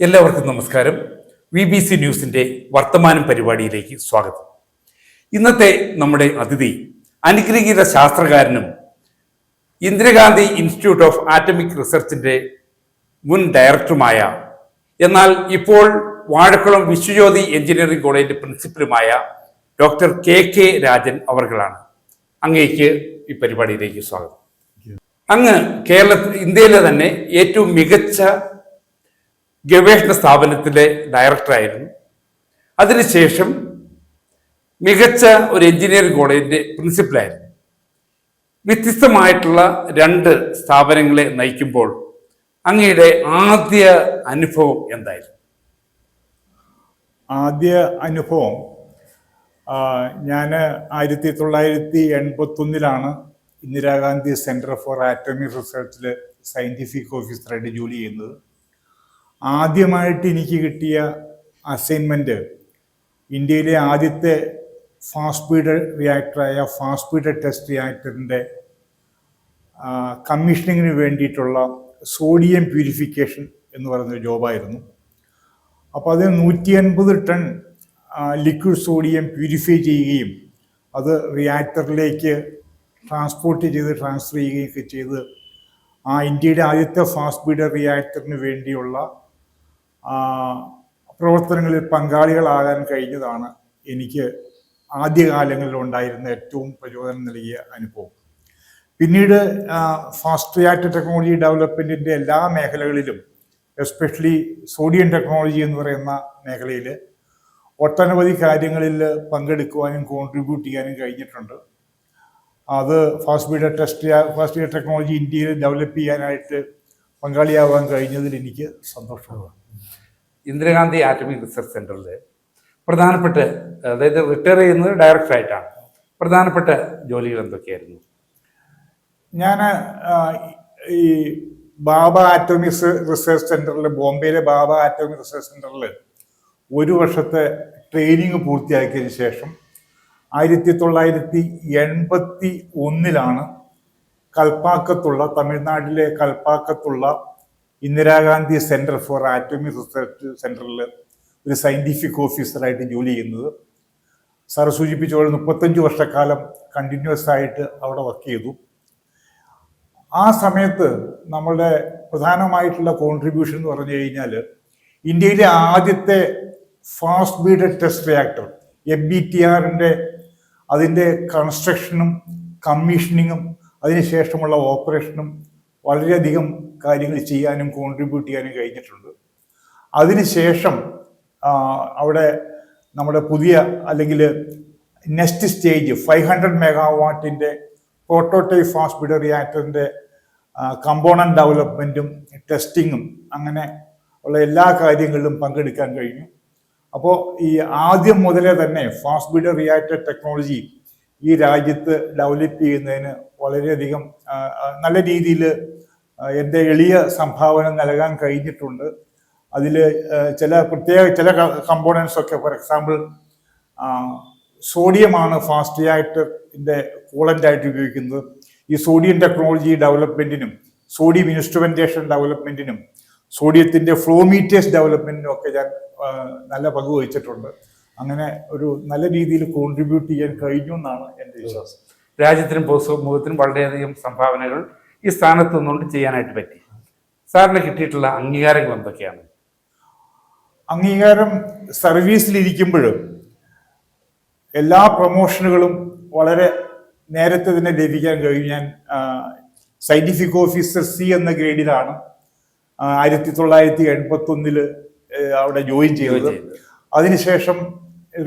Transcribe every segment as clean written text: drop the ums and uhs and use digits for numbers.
എല്ലാവർക്കും നമസ്കാരം. VBC ന്യൂസിന്റെ വർത്തമാനം പരിപാടിയിലേക്ക് സ്വാഗതം. ഇന്നത്തെ നമ്മുടെ അതിഥി അനുഗ്രഹീത ശാസ്ത്രകാരനും ഇന്ദിരാഗാന്ധി ഇൻസ്റ്റിറ്റ്യൂട്ട് ഓഫ് ആറ്റമിക് റിസർച്ചിന്റെ മുൻ ഡയറക്ടറുമായ, എന്നാൽ ഇപ്പോൾ വാഴക്കുളം വിശ്വജ്യോതി എഞ്ചിനീയറിംഗ് കോളേജിന്റെ പ്രിൻസിപ്പലുമായ ഡോക്ടർ KK രാജൻ അവർകളാണ്. അങ്ങേക്ക് ഈ പരിപാടിയിലേക്ക് സ്വാഗതം. അങ്ങ് ഇന്ത്യയിലെ തന്നെ ഏറ്റവും മികച്ച ഗവേഷണ സ്ഥാപനത്തിലെ ഡയറക്ടറായിരുന്നു. അതിനുശേഷം മികച്ച ഒരു എഞ്ചിനീയറിംഗ് കോളേജിന്റെ പ്രിൻസിപ്പലായിരുന്നു. വ്യത്യസ്തമായിട്ടുള്ള രണ്ട് സ്ഥാപനങ്ങളെ നയിക്കുമ്പോൾ അങ്ങയുടെ ആദ്യ അനുഭവം എന്തായിരുന്നു? ആദ്യ അനുഭവം ഞാൻ 1981 Indira Gandhi centre for atomic റിസർച്ചിൽ scientific ഓഫീസറായിട്ട് ജോലി ചെയ്യുന്നത്. ആദ്യമായിട്ട് എനിക്ക് കിട്ടിയ അസൈൻമെൻറ്റ് ഇന്ത്യയിലെ ആദ്യത്തെ fast feed റിയാക്ടറായ fast feed test റിയാക്ടറിൻ്റെ കമ്മീഷനിങ്ങിന് വേണ്ടിയിട്ടുള്ള സോഡിയം പ്യൂരിഫിക്കേഷൻ എന്ന് പറയുന്നൊരു ജോബായിരുന്നു. അപ്പോൾ അത് 150 ടൺ ലിക്വിഡ് സോഡിയം പ്യൂരിഫൈ ചെയ്യുകയും അത് റിയാക്ടറിലേക്ക് ട്രാൻസ്ഫർ ചെയ്യുകയൊക്കെ ചെയ്ത് ഇന്ത്യയുടെ ആദ്യത്തെ ഫാസ്റ്റ് ഫീഡ് റിയാക്ടറിന് വേണ്ടിയുള്ള പ്രവർത്തനങ്ങളിൽ പങ്കാളികളാകാൻ കഴിഞ്ഞതാണ് എനിക്ക് ആദ്യകാലങ്ങളിൽ ഉണ്ടായിരുന്ന ഏറ്റവും പ്രചോദനം നൽകിയ അനുഭവം. പിന്നീട് ഫാസ്റ്റ് റിയാക്ടർ ടെക്നോളജി ഡെവലപ്മെൻറ്റിൻ്റെ എല്ലാ മേഖലകളിലും, എസ്പെഷ്യലി സോഡിയം ടെക്നോളജി എന്ന് പറയുന്ന മേഖലയിൽ ഒട്ടനവധി കാര്യങ്ങളിൽ പങ്കെടുക്കുവാനും കോൺട്രിബ്യൂട്ട് ചെയ്യാനും കഴിഞ്ഞിട്ടുണ്ട്. അത് ഫാസ്റ്റ് ഫീഡ് ടെക്നോളജി ഇന്ത്യയിൽ ഡെവലപ്പ് ചെയ്യാനായിട്ട് പങ്കാളിയാവാൻ കഴിഞ്ഞതിൽ എനിക്ക് സന്തോഷമാണ്. ഇന്ദിരാഗാന്ധി ആറ്റമിക് റിസർച്ച് സെന്ററിൽ പ്രധാനപ്പെട്ട, അതായത് റിട്ടയർ ചെയ്യുന്നത് ഡയറക്ടറായിട്ടാണ്, പ്രധാനപ്പെട്ട ജോലികൾ എന്തൊക്കെയായിരുന്നു? ഞാൻ ഈ ബാബ ആറ്റമിക് റിസർച്ച് സെന്ററിൽ, ബോംബെയിലെ ബാബ ആറ്റമിക് റിസർച്ച് സെന്ററിൽ 1 വർഷത്തെ ട്രെയിനിങ് പൂർത്തിയാക്കിയതിന് ശേഷം 1981 കൽപ്പാക്കത്തുള്ള, തമിഴ്നാട്ടിലെ കൽപ്പാക്കത്തുള്ള Indira Gandhi centre for atomic research സെൻറ്ററിൽ ഒരു സയൻറ്റിഫിക് ഓഫീസറായിട്ട് ജോലി ചെയ്യുന്നത്. സാർ സൂചിപ്പിച്ചപോലെ 35 വർഷക്കാലം കണ്ടിന്യൂസ് ആയിട്ട് അവിടെ വർക്ക് ചെയ്തു. ആ സമയത്ത് നമ്മളുടെ പ്രധാനമായിട്ടുള്ള കോൺട്രിബ്യൂഷൻ എന്ന് പറഞ്ഞു കഴിഞ്ഞാൽ, ഇന്ത്യയിലെ ആദ്യത്തെ ഫാസ്റ്റ് ഫീഡ് ടെസ്റ്റ് റിയാക്ടർ FBTRൻ്റെ അതിൻ്റെ കൺസ്ട്രക്ഷനും കമ്മീഷനിങ്ങും അതിനുശേഷമുള്ള ഓപ്പറേഷനും വളരെയധികം കാര്യങ്ങൾ ചെയ്യാനും കോൺട്രിബ്യൂട്ട് ചെയ്യാനും കഴിഞ്ഞിട്ടുണ്ട്. അതിനുശേഷം അവിടെ നമ്മുടെ പുതിയ, അല്ലെങ്കിൽ നെക്സ്റ്റ് സ്റ്റേജ് 500 മെഗാവാട്ടിൻ്റെ പ്രോട്ടോടൈപ്പ് ഫാസ്റ്റ് ഫീഡ് റിയാക്ടറിൻ്റെ കമ്പോണൻറ്റ് ഡെവലപ്മെൻറ്റും ടെസ്റ്റിങ്ങും അങ്ങനെ ഉള്ള എല്ലാ കാര്യങ്ങളിലും പങ്കെടുക്കാൻ കഴിഞ്ഞു. അപ്പോൾ ഈ ആദ്യം മുതലേ തന്നെ ഫാസ്റ്റ് ഫീഡ് റിയാക്ടർ ടെക്നോളജി ഈ രാജ്യത്ത് ഡെവലപ്പ് ചെയ്യുന്നതിന് വളരെയധികം നല്ല രീതിയിൽ എൻ്റെ എളിയ സംഭാവന നൽകാൻ കഴിഞ്ഞിട്ടുണ്ട്. അതിൽ ചില കമ്പോണൻസ് ഒക്കെ, ഫോർ എക്സാമ്പിൾ സോഡിയമാണ് ഫാസ്റ്റ് റിയാക്ടറിൻ്റെ കൂളൻ്റായിട്ട് ഉപയോഗിക്കുന്നത്. ഈ സോഡിയം ടെക്നോളജി ഡെവലപ്മെൻറ്റിനും സോഡിയം ഇൻസ്ട്രുമെൻറ്റേഷൻ ഡെവലപ്മെൻറ്റിനും സോഡിയത്തിൻ്റെ ഫ്ലോമീറ്റേഴ്സ് ഡെവലപ്മെൻറ്റിനും ഒക്കെ ഞാൻ നല്ല പങ്ക് വഹിച്ചിട്ടുണ്ട്. അങ്ങനെ ഒരു നല്ല രീതിയിൽ കോൺട്രിബ്യൂട്ട് ചെയ്യാൻ കഴിഞ്ഞു എന്നാണ് എൻ്റെ വിശ്വാസം. രാജ്യത്തിനും പൊതുസമൂഹത്തിനും വളരെയധികം സംഭാവനകൾ ഈ സ്ഥാനത്ത് നിന്നുകൊണ്ട് ചെയ്യാനായിട്ട് പറ്റി. സാറിന് കിട്ടിയിട്ടുള്ള അംഗീകാരങ്ങൾ എന്തൊക്കെയാണ്? അംഗീകാരം, സർവീസിലിരിക്കുമ്പോൾ എല്ലാ പ്രൊമോഷനുകളും വളരെ നേരത്തെ തന്നെ ലഭിക്കാൻ കഴിഞ്ഞു. ഞാൻ സയൻറ്റിഫിക് ഓഫീസർ C എന്ന ഗ്രേഡിലാണ് 1981 അവിടെ ജോയിൻ ചെയ്തത്. അതിനുശേഷം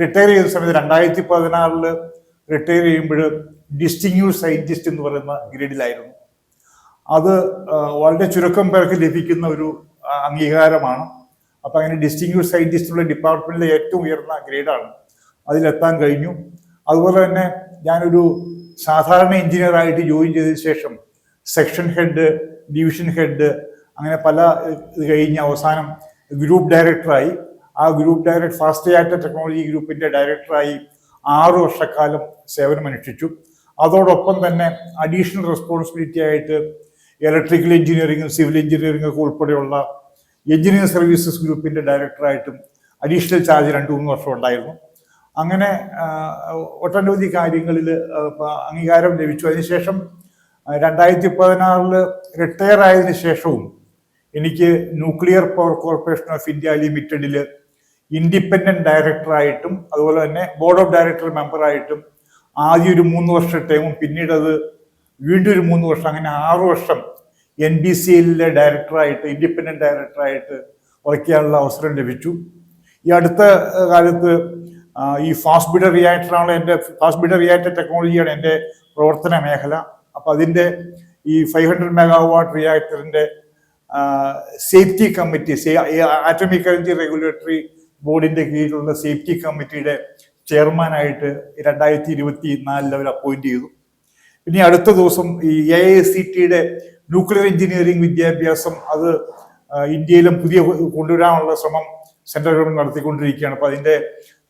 റിട്ടയർ ചെയ്ത സമയത്ത് 2016 റിട്ടയർ ചെയ്യുമ്പോൾ ഡിസ്റ്റിങ്യൂഷ്ഡ് സയൻറ്റിസ്റ്റ് എന്ന് പറയുന്ന ഗ്രേഡിലായിരുന്നു. അത് വളരെ ചുരുക്കം പേർക്ക് ലഭിക്കുന്ന ഒരു അംഗീകാരമാണ്. അപ്പം അങ്ങനെ ഡിസ്റ്റിങ്യൂഷ്ഡ് സയൻറ്റിസ്റ്റുള്ള ഡിപ്പാർട്ട്മെൻറ്റിലെ ഏറ്റവും ഉയർന്ന ഗ്രേഡാണ്. അതിലെത്താൻ കഴിഞ്ഞു. അതുപോലെ തന്നെ ഞാനൊരു സാധാരണ എഞ്ചിനീയറായിട്ട് ജോയിൻ ചെയ്തതിന് ശേഷം സെക്ഷൻ ഹെഡ്, ഡിവിഷൻ ഹെഡ്, അങ്ങനെ പല ഇത് കഴിഞ്ഞ് അവസാനം ഗ്രൂപ്പ് ഡയറക്ടറായി. ആ group director fast reactor technology ഗ്രൂപ്പിൻ്റെ ഡയറക്ടറായി 6 വർഷക്കാലം സേവനമനുഷ്ഠിച്ചു. അതോടൊപ്പം തന്നെ അഡീഷണൽ റെസ്പോൺസിബിലിറ്റി ആയിട്ട് ഇലക്ട്രിക്കൽ എഞ്ചിനീയറിംഗും സിവിൽ എഞ്ചിനീയറിംഗും ഒക്കെ ഉൾപ്പെടെയുള്ള എഞ്ചിനീയറിംഗ് സർവീസസ് ഗ്രൂപ്പിന്റെ ഡയറക്ടറായിട്ടും അഡീഷണൽ ചാർജ് 2-3 വർഷം ഉണ്ടായിരുന്നു. അങ്ങനെ ഒട്ടനവധി കാര്യങ്ങളിൽ അംഗീകാരം ലഭിച്ചു. അതിനുശേഷം 2016 റിട്ടയർ ആയതിനു ശേഷവും എനിക്ക് nuclear power corporation of India ലിമിറ്റഡിൽ ഇൻഡിപെൻഡന്റ് ഡയറക്ടറായിട്ടും അതുപോലെ തന്നെ ബോർഡ് ഓഫ് ഡയറക്ടർ മെമ്പറായിട്ടും ആദ്യം ഒരു 3 വർഷം ടൈമും പിന്നീട് അത് വീണ്ടും ഒരു 3 വർഷം, അങ്ങനെ 6 വർഷം NBCLലെ ഡയറക്ടറായിട്ട് ഇൻഡിപെൻഡന്റ് ഡയറക്ടറായിട്ട് വർക്ക് ചെയ്യാനുള്ള അവസരം ലഭിച്ചു. ഈ അടുത്ത കാലത്ത് ഈ ഫാസ്റ്റ് ബീഡർ റിയാക്ടറാണ് ഫാസ്റ്റ് ബീഡർ റിയാക്ടർ ടെക്നോളജിയാണ് എൻ്റെ പ്രവർത്തന മേഖല. അപ്പൊ അതിൻ്റെ ഈ 500 മെഗാവാട്ട് റിയാക്ടറിന്റെ safety committee, atomic energy regulatory ബോർഡിന്റെ കീഴിലുള്ള സേഫ്റ്റി കമ്മിറ്റിയുടെ ചെയർമാനായിട്ട് 2024 അവർ അപ്പോയിന്റ് ചെയ്തു. ഇനി അടുത്ത ദിവസം ഈ AICTയുടെ ന്യൂക്ലിയർ എഞ്ചിനീയറിംഗ് വിദ്യാഭ്യാസം അത് ഇന്ത്യയിലും പുതിയ കൊണ്ടുവരാനുള്ള ശ്രമം സെൻട്രൽ ഗവൺമെന്റ് നടത്തിക്കൊണ്ടിരിക്കുകയാണ്. അപ്പൊ അതിന്റെ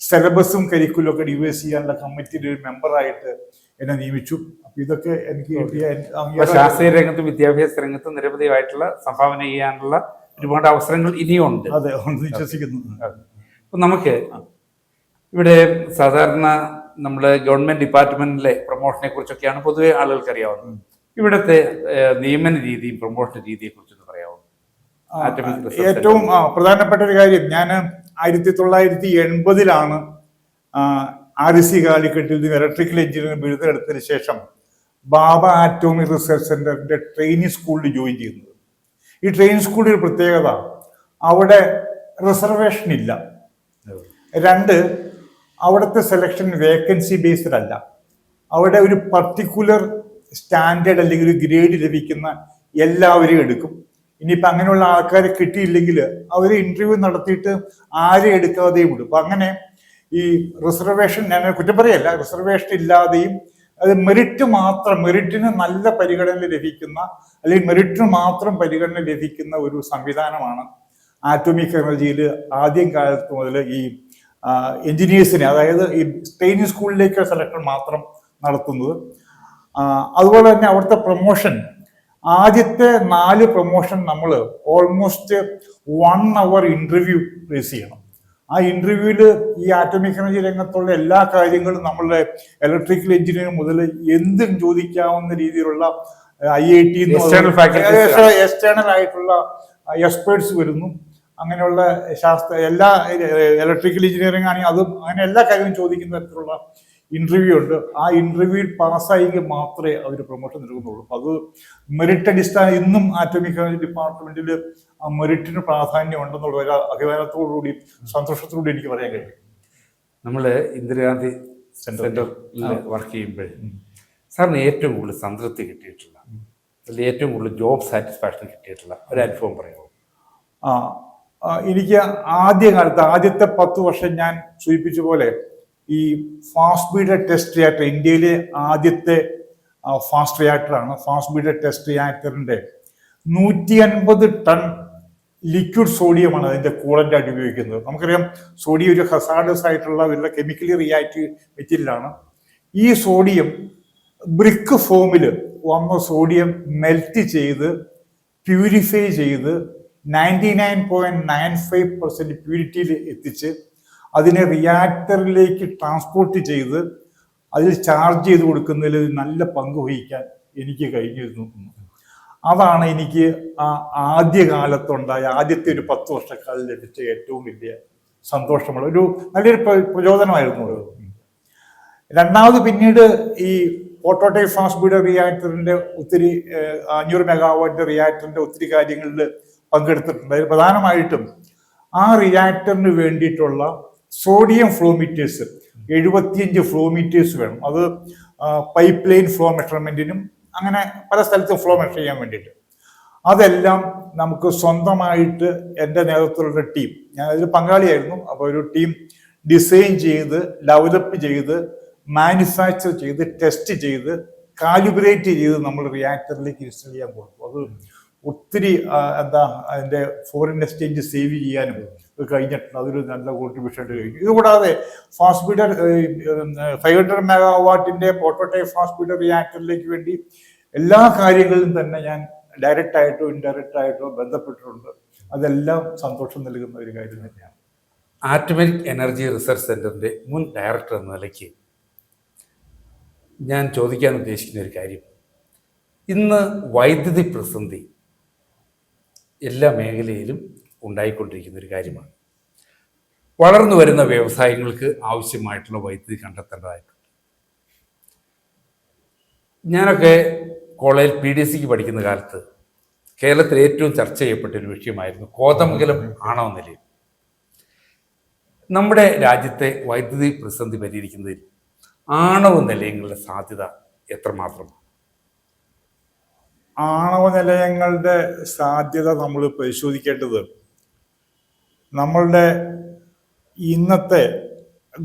സിലബസും കരിക്കുലും ഒക്കെ ഡിവൈസ് ചെയ്യാനുള്ള കമ്മിറ്റിയുടെ ഒരു മെമ്പറായിട്ട് എന്നെ നിയമിച്ചു. അപ്പൊ ഇതൊക്കെ എനിക്ക് ശാസ്ത്രീയ രംഗത്തും വിദ്യാഭ്യാസ രംഗത്തും നിരവധിയായിട്ടുള്ള സംഭാവന ചെയ്യാനുള്ള ഒരുപാട് അവസരങ്ങൾ ഇനിയും ഉണ്ട്. അതെ, വിശ്വസിക്കുന്നു. അപ്പൊ നമുക്ക് ഇവിടെ സാധാരണ നമ്മുടെ ഗവൺമെന്റ് ഡിപ്പാർട്ട്മെന്റിലെ പ്രൊമോഷനെ കുറിച്ചൊക്കെയാണ് പൊതുവെ ആളുകൾക്ക് അറിയാവുന്നത്. ഇവിടുത്തെ നിയമന രീതിയും പ്രൊമോഷൻ രീതിയെ കുറിച്ചൊന്ന് പറയാമോ? ഏറ്റവും പ്രധാനപ്പെട്ട ഒരു കാര്യം, ഞാൻ 1980 REC കാലിക്കറ്റിൽ നിന്ന് ഇലക്ട്രിക്കൽ എഞ്ചിനീയറിംഗ് ബിരുദം എടുത്തതിന് ശേഷം ബാബ ആറ്റോമിക് റിസർച്ച് സെന്ററിന്റെ ട്രെയിനിങ് സ്കൂളിൽ ജോയിൻ ചെയ്യുന്നത്. ഈ ട്രെയിനിങ് സ്കൂളിൽ ഒരു പ്രത്യേകത, അവിടെ റിസർവേഷൻ ഇല്ല. 2, അവിടുത്തെ സെലക്ഷൻ വേക്കൻസി ബേസ്ഡ് അല്ല. അവിടെ ഒരു പർട്ടിക്കുലർ സ്റ്റാൻഡേർഡ് അല്ലെങ്കിൽ ഒരു ഗ്രേഡ് ലഭിക്കുന്ന എല്ലാവരെയും എടുക്കും. ഇനിയിപ്പോൾ അങ്ങനെയുള്ള ആൾക്കാരെ കിട്ടിയില്ലെങ്കിൽ അവർ ഇന്റർവ്യൂ നടത്തിയിട്ട് ആരെ എടുക്കാതെയും വിടും. അപ്പൊ അങ്ങനെ ഈ റിസർവേഷൻ, ഞാൻ കുറ്റം പറയല്ല, റിസർവേഷൻ ഇല്ലാതെയും അത് മെറിറ്റിന് നല്ല പരിഗണന ലഭിക്കുന്ന അല്ലെങ്കിൽ മെറിറ്റിന് മാത്രം പരിഗണന ലഭിക്കുന്ന ഒരു സംവിധാനമാണ് ആറ്റോമിക് എനർജിയിൽ ആദ്യം കാലത്ത് മുതൽ ഈ എഞ്ചിനീയേഴ്സിനെ, അതായത് ഈ ട്രെയിനിങ് സ്കൂളിലേക്ക് സെലക്ഷൻ മാത്രം നടത്തുന്നത്. അതുപോലെ തന്നെ അവിടുത്തെ പ്രൊമോഷൻ, ആദ്യത്തെ 4 പ്രൊമോഷൻ നമ്മൾ ഓൾമോസ്റ്റ് 1 hour ഇന്റർവ്യൂ ഫേസ് ചെയ്യണം. ആ ഇന്റർവ്യൂവിൽ ഈ ആറ്റോമിക് എനർജി രംഗത്തുള്ള എല്ലാ കാര്യങ്ങളും നമ്മളുടെ ഇലക്ട്രിക്കൽ എഞ്ചിനീയറിംഗ് മുതൽ എന്തും ചോദിക്കാവുന്ന രീതിയിലുള്ള IIT എക്സ്റ്റേണൽ ആയിട്ടുള്ള എക്സ്പേർട്സ് വരുന്നു. അങ്ങനെയുള്ള എല്ലാ ഇലക്ട്രിക്കൽ എഞ്ചിനീയറിംഗ് ആണെങ്കിൽ അതും അങ്ങനെ എല്ലാ കാര്യവും ചോദിക്കുന്ന തരത്തിലുള്ള ഇന്റർവ്യൂ ഉണ്ട്. ആ ഇന്റർവ്യൂവിൽ പാസ്സായെങ്കിൽ മാത്രമേ അവർ പ്രൊമോഷൻ നൽകുന്നുള്ളൂ. അത് മെറിറ്റ് അടിസ്ഥാനം ഇന്നും ആറ്റോമിക് എനർജി ഡിപ്പാർട്ട്മെന്റിൽ മെറിറ്റിന് പ്രാധാന്യം ഉണ്ടെന്നുള്ള ഒരു അഭിമാനത്തോടുകൂടി സന്തോഷത്തോടുകൂടി എനിക്ക് പറയാൻ കഴിയും. നമ്മൾ ഇന്ദിരാഗാന്ധി സെന്ററിൽ വർക്ക് ചെയ്യുമ്പോൾ സാറിന് ഏറ്റവും കൂടുതൽ സംതൃപ്തി കിട്ടിയിട്ടുള്ള അല്ലെങ്കിൽ ഏറ്റവും കൂടുതൽ ജോബ് സാറ്റിസ്ഫാക്ഷൻ കിട്ടിയിട്ടുള്ള ഒരു അനുഭവം പറയുമോ? എനിക്ക് ആദ്യകാലത്ത് ആദ്യത്തെ 10 വർഷം ഞാൻ സൂചിപ്പിച്ച പോലെ ഈ ഫാസ്റ്റ് ബീഡർ ടെസ്റ്റ് റിയാക്ടർ, ഇന്ത്യയിലെ ആദ്യത്തെ ഫാസ്റ്റ് റിയാക്ടറാണ്. ഫാസ്റ്റ് ബീഡർ ടെസ്റ്റ് റിയാക്ടറിന്റെ 150 ടൺ ലിക്വിഡ് സോഡിയമാണ് അതിന്റെ കൂളന്റ് ആയിട്ട് ഉപയോഗിക്കുന്നത്. നമുക്കറിയാം സോഡിയം ഒരു ഹസാർഡസ് ആയിട്ടുള്ള ഒരു കെമിക്കലി റിയാക്റ്റീവ് മെറ്റീരിയലാണ്. ഈ സോഡിയം ബ്രിക്ക് ഫോമിൽ വന്ന സോഡിയം മെൽറ്റ് ചെയ്ത് പ്യൂരിഫൈ ചെയ്ത് 99.95% പ്യൂരിറ്റിയിൽ എത്തിച്ച് അതിനെ റിയാക്ടറിലേക്ക് ട്രാൻസ്പോർട്ട് ചെയ്ത് അതിൽ ചാർജ് ചെയ്ത് കൊടുക്കുന്നതിൽ നല്ല പങ്ക് വഹിക്കാൻ എനിക്ക് കഴിഞ്ഞിരുന്നു. അതാണ് എനിക്ക് ആദ്യകാലത്തുണ്ടായ ആദ്യത്തെ ഒരു 10 വർഷക്കാലം ലഭിച്ച ഏറ്റവും വലിയ സന്തോഷമുള്ള ഒരു നല്ലൊരു പ്രചോദനമായിരുന്നു. രണ്ടാമത് പിന്നീട് ഈ ഓട്ടോടൈപ്പ് ഫാസ്റ്റ് ബീഡർ റിയാക്ടറിന്റെ ഒത്തിരി 500 മെഗാവാട്ട് റിയാക്ടറിന്റെ ഒത്തിരി കാര്യങ്ങളിൽ പങ്കെടുത്തിട്ടുണ്ട്. പ്രധാനമായിട്ടും ആ റിയാക്ടറിന് വേണ്ടിയിട്ടുള്ള സോഡിയം ഫ്ലോമീറ്റേഴ്സ് 75 ഫ്ലോമീറ്റേഴ്സ് വേണം. അത് പൈപ്പ് ലൈൻ ഫ്ലോ മെഷർമെന്റിനും അങ്ങനെ പല സ്ഥലത്തും ഫ്ലോ മെഷർ ചെയ്യാൻ വേണ്ടിയിട്ട്. അതെല്ലാം നമുക്ക് സ്വന്തമായിട്ട് എൻ്റെ നേതൃത്വത്തിലുള്ള ടീം, ഞാൻ അതിൽ പങ്കാളിയായിരുന്നു. അപ്പോൾ ഒരു ടീം ഡിസൈൻ ചെയ്ത് ഡെവലപ്പ് ചെയ്ത് മാനുഫാക്ചർ ചെയ്ത് ടെസ്റ്റ് ചെയ്ത് കാലിബ്രേറ്റ് ചെയ്ത് നമ്മൾ റിയാക്ടറിലേക്ക് ഇൻസ്റ്റോൾ ചെയ്യാൻ കൊടുക്കും. അത് ഒത്തിരി അതിൻ്റെ ഫോറിൻ എക്സ്ചേഞ്ച് സേവ് ചെയ്യാനും കഴിഞ്ഞിട്ടുണ്ട്. അതൊരു നല്ല കോൺട്രിബ്യൂഷൻ ആയിട്ട് കഴിഞ്ഞു. ഇതുകൂടാതെ ഫാസ്റ്റ് ബീഡർ 500 മെഗാവാട്ടിന്റെ പ്രോട്ടോടൈപ്പ് ഫാസ്റ്റ് ബീഡർ റിയാക്ടറിലേക്ക് വേണ്ടി എല്ലാ കാര്യങ്ങളിലും തന്നെ ഞാൻ ഡയറക്റ്റ് ആയിട്ടോ ഇൻഡയറക്റ്റ് ആയിട്ടോ ബന്ധപ്പെട്ടിട്ടുണ്ട്. അതെല്ലാം സന്തോഷം നൽകുന്ന ഒരു കാര്യം തന്നെയാണ്. ആറ്റമിക് എനർജി റിസർച്ച് സെന്ററിന്റെ മുൻ ഡയറക്ടർ എന്ന നിലയ്ക്ക് ഞാൻ ചോദിക്കാൻ ഉദ്ദേശിക്കുന്ന ഒരു കാര്യം, ഇന്ന് വൈദ്യുതി പ്രതിസന്ധി എല്ലാ മേഖലയിലും ഉണ്ടായിക്കൊണ്ടിരിക്കുന്ന ഒരു കാര്യമാണ്. വളർന്നു വരുന്ന വ്യവസായങ്ങൾക്ക് ആവശ്യമായിട്ടുള്ള വൈദ്യുതി കണ്ടെത്തേണ്ടതായിട്ടുണ്ട്. ഞാനൊക്കെ കോളേജിൽ PDCക്ക് പഠിക്കുന്ന കാലത്ത് കേരളത്തിൽ ഏറ്റവും ചർച്ച ചെയ്യപ്പെട്ട ഒരു വിഷയമായിരുന്നു കോതമംഗലം ആണവ നിലയം. നമ്മുടെ രാജ്യത്തെ വൈദ്യുതി പ്രതിസന്ധി പരിഹരിക്കുന്നതിൽ ആണവ നിലയങ്ങളുടെ സാധ്യത എത്രമാത്രമാണ്? ആണവ നിലയങ്ങളുടെ സാധ്യത നമ്മൾ പരിശോധിക്കേണ്ടത് നമ്മളുടെ ഇന്നത്തെ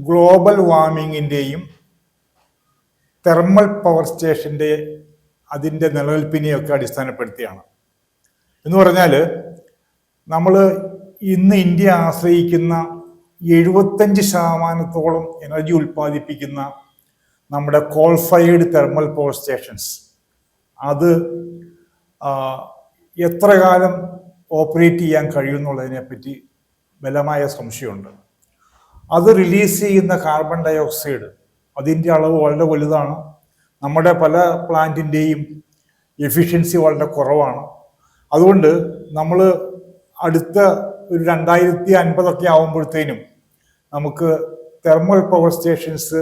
ഗ്ലോബൽ വാർമിങ്ങിൻ്റെയും തെർമൽ പവർ സ്റ്റേഷൻ്റെ അതിൻ്റെ നിലനിൽപ്പിനെയൊക്കെ അടിസ്ഥാനപ്പെടുത്തിയാണ്. എന്ന് പറഞ്ഞാൽ നമ്മൾ ഇന്ന് ഇന്ത്യ ആശ്രയിക്കുന്ന 75% എനർജി ഉൽപ്പാദിപ്പിക്കുന്ന നമ്മുടെ call fired thermal power stations അത് എത്ര കാലം ഓപ്പറേറ്റ് ചെയ്യാൻ കഴിയുമെന്നുള്ളതിനെപ്പറ്റി ബലമായ സംശയമുണ്ട്. അത് റിലീസ് ചെയ്യുന്ന കാർബൺ ഡൈ ഓക്സൈഡ് അതിൻ്റെ അളവ് വളരെ വലുതാണ്. നമ്മുടെ പല പ്ലാന്റിൻ്റെയും എഫിഷ്യൻസി വളരെ കുറവാണ്. അതുകൊണ്ട് നമ്മൾ അടുത്ത ഒരു 2050 ആവുമ്പോഴത്തേനും നമുക്ക് തെർമൽ പവർ സ്റ്റേഷൻസ്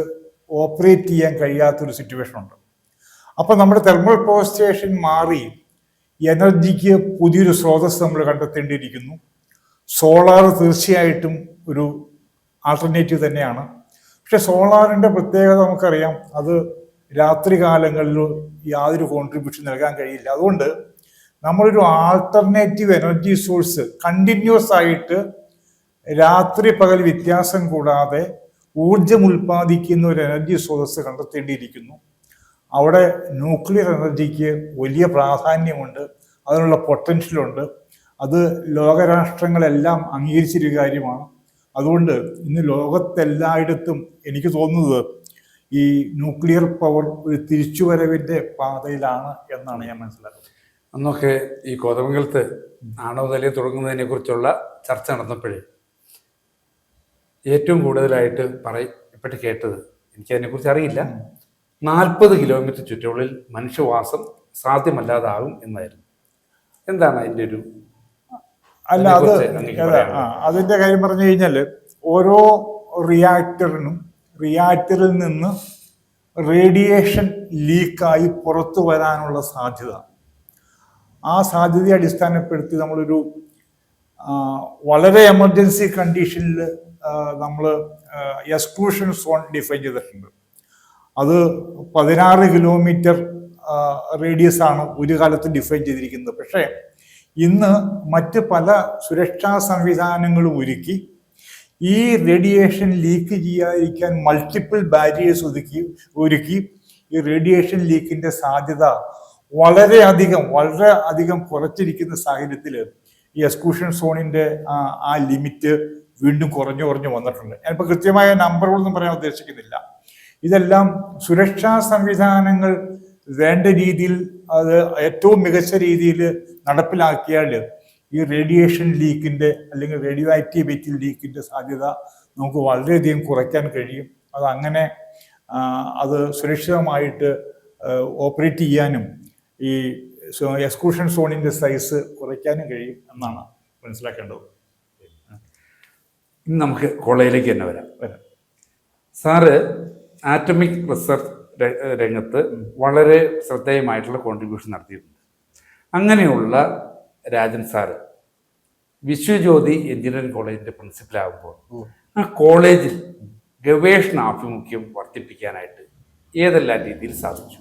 ഓപ്പറേറ്റ് ചെയ്യാൻ കഴിയാത്തൊരു സിറ്റുവേഷൻ ഉണ്ട്. അപ്പോൾ നമ്മുടെ തെർമൽ പവർ സ്റ്റേഷൻ മാറി എനർജിക്ക് പുതിയൊരു സ്രോതസ് നമ്മൾ കണ്ടെത്തേണ്ടിയിരിക്കുന്നു. സോളാർ തീർച്ചയായിട്ടും ഒരു ആൾട്ടർനേറ്റീവ് തന്നെയാണ്. പക്ഷെ സോളാറിൻ്റെ പ്രത്യേകത നമുക്കറിയാം, അത് രാത്രി കാലങ്ങളിൽ യാതൊരു കോൺട്രിബ്യൂഷൻ നൽകാൻ കഴിയില്ല. അതുകൊണ്ട് നമ്മളൊരു ആൾട്ടർനേറ്റീവ് എനർജി സോഴ്സ് കണ്ടിന്യൂസ് ആയിട്ട് രാത്രി പകൽ വ്യത്യാസം കൂടാതെ ഊർജം ഉൽപ്പാദിക്കുന്ന ഒരു എനർജി സ്രോതസ് കണ്ടെത്തേണ്ടിയിരിക്കുന്നു. അവിടെ ന്യൂക്ലിയർ എനർജിക്ക് വലിയ പ്രാധാന്യമുണ്ട്, അതിനുള്ള പൊട്ടൻഷ്യലുണ്ട്. അത് ലോകരാഷ്ട്രങ്ങളെല്ലാം അംഗീകരിച്ചൊരു കാര്യമാണ്. അതുകൊണ്ട് ഇന്ന് ലോകത്തെല്ലായിടത്തും എനിക്ക് തോന്നുന്നത് ഈ ന്യൂക്ലിയർ പവർ ഒരു തിരിച്ചുവരവിൻ്റെ പാതയിലാണ് എന്നാണ് ഞാൻ മനസ്സിലാക്കുന്നത്. അന്നൊക്കെ ഈ കോതമംഗലത്ത് ആണവ നിലയം തുടങ്ങുന്നതിനെ കുറിച്ചുള്ള ചർച്ച നടന്നപ്പോഴേ ഏറ്റവും കൂടുതലായിട്ട് പറയപ്പെട്ട് കേട്ടത്, എനിക്കതിനെക്കുറിച്ച് അറിയില്ല, 40 കിലോമീറ്റർ ചുറ്റളവിൽ മനുഷ്യവാസം സാധ്യമല്ലാതാകും എന്നായിരുന്നു. എന്താണ് അതിൻ്റെ ഒരു അല്ല അത് അതിൻ്റെ കാര്യം പറഞ്ഞു കഴിഞ്ഞാൽ ഓരോ റിയാക്ടറിൽ നിന്ന് റേഡിയേഷൻ ലീക്കായി പുറത്തു വരാനുള്ള സാധ്യത, ആ സാധ്യതയെ അടിസ്ഥാനപ്പെടുത്തി നമ്മളൊരു വളരെ എമർജൻസി കണ്ടീഷനിൽ നമ്മൾ എക്സ്ക്ലൂഷൻ സോൺ ഡിഫൈൻ ചെയ്തിട്ടുണ്ട്. അത് 16 കിലോമീറ്റർ റേഡിയസ് ആണ് ഒരു കാലത്ത് ഡിഫൈൻ ചെയ്തിരിക്കുന്നത്. പക്ഷേ ഇന്ന് മറ്റ് പല സുരക്ഷാ സംവിധാനങ്ങളും ഒരുക്കി ഈ റേഡിയേഷൻ ലീക്ക് ചെയ്യാതിരിക്കാൻ മൾട്ടിപ്പിൾ ബാരിയേഴ്സ് ഒരുക്കി ഈ റേഡിയേഷൻ ലീക്കിന്റെ സാധ്യത വളരെ അധികം കുറച്ചിരിക്കുന്ന സാഹചര്യത്തിൽ ഈ എക്സ്ക്ലൂഷൻ സോണിന്റെ ആ ലിമിറ്റ് വീണ്ടും കുറഞ്ഞു വന്നിട്ടുണ്ട്. ഞാനിപ്പോൾ കൃത്യമായ നമ്പറുകളൊന്നും പറയാൻ ഉദ്ദേശിക്കുന്നില്ല. ഇതെല്ലാം സുരക്ഷാ സംവിധാനങ്ങൾ വേണ്ട രീതിയിൽ അത് ഏറ്റവും മികച്ച രീതിയിൽ നടപ്പിലാക്കിയാൽ ഈ റേഡിയേഷൻ ലീക്കിന്റെ അല്ലെങ്കിൽ റേഡിയോ ആക്ടിവിറ്റി ലീക്കിന്റെ സാധ്യത നമുക്ക് വളരെയധികം കുറയ്ക്കാൻ കഴിയും. അതങ്ങനെ അത് സുരക്ഷിതമായിട്ട് ഓപ്പറേറ്റ് ചെയ്യാനും ഈ എക്സ്ക്ലൂഷൻ സോണിന്റെ സൈസ് കുറയ്ക്കാനും കഴിയും എന്നാണ് മനസ്സിലാക്കേണ്ടത്. ഇനി നമുക്ക് കോളേജിലേക്ക് തന്നെ വരാം. സാറ് ആറ്റമിക് റിസർച്ച് രംഗത്ത് വളരെ ശ്രദ്ധേയമായിട്ടുള്ള കോൺട്രിബ്യൂഷൻ നടത്തിയിട്ടുണ്ട്. അങ്ങനെയുള്ള രാജൻ സാറ് വിശ്വജ്യോതി എഞ്ചിനീയറിംഗ് കോളേജിന്റെ പ്രിൻസിപ്പലാകുമ്പോൾ ആ കോളേജിൽ ഗവേഷണ ആഭിമുഖ്യം വർദ്ധിപ്പിക്കാനായിട്ട് ഏതെല്ലാം രീതിയിൽ സാധിച്ചു?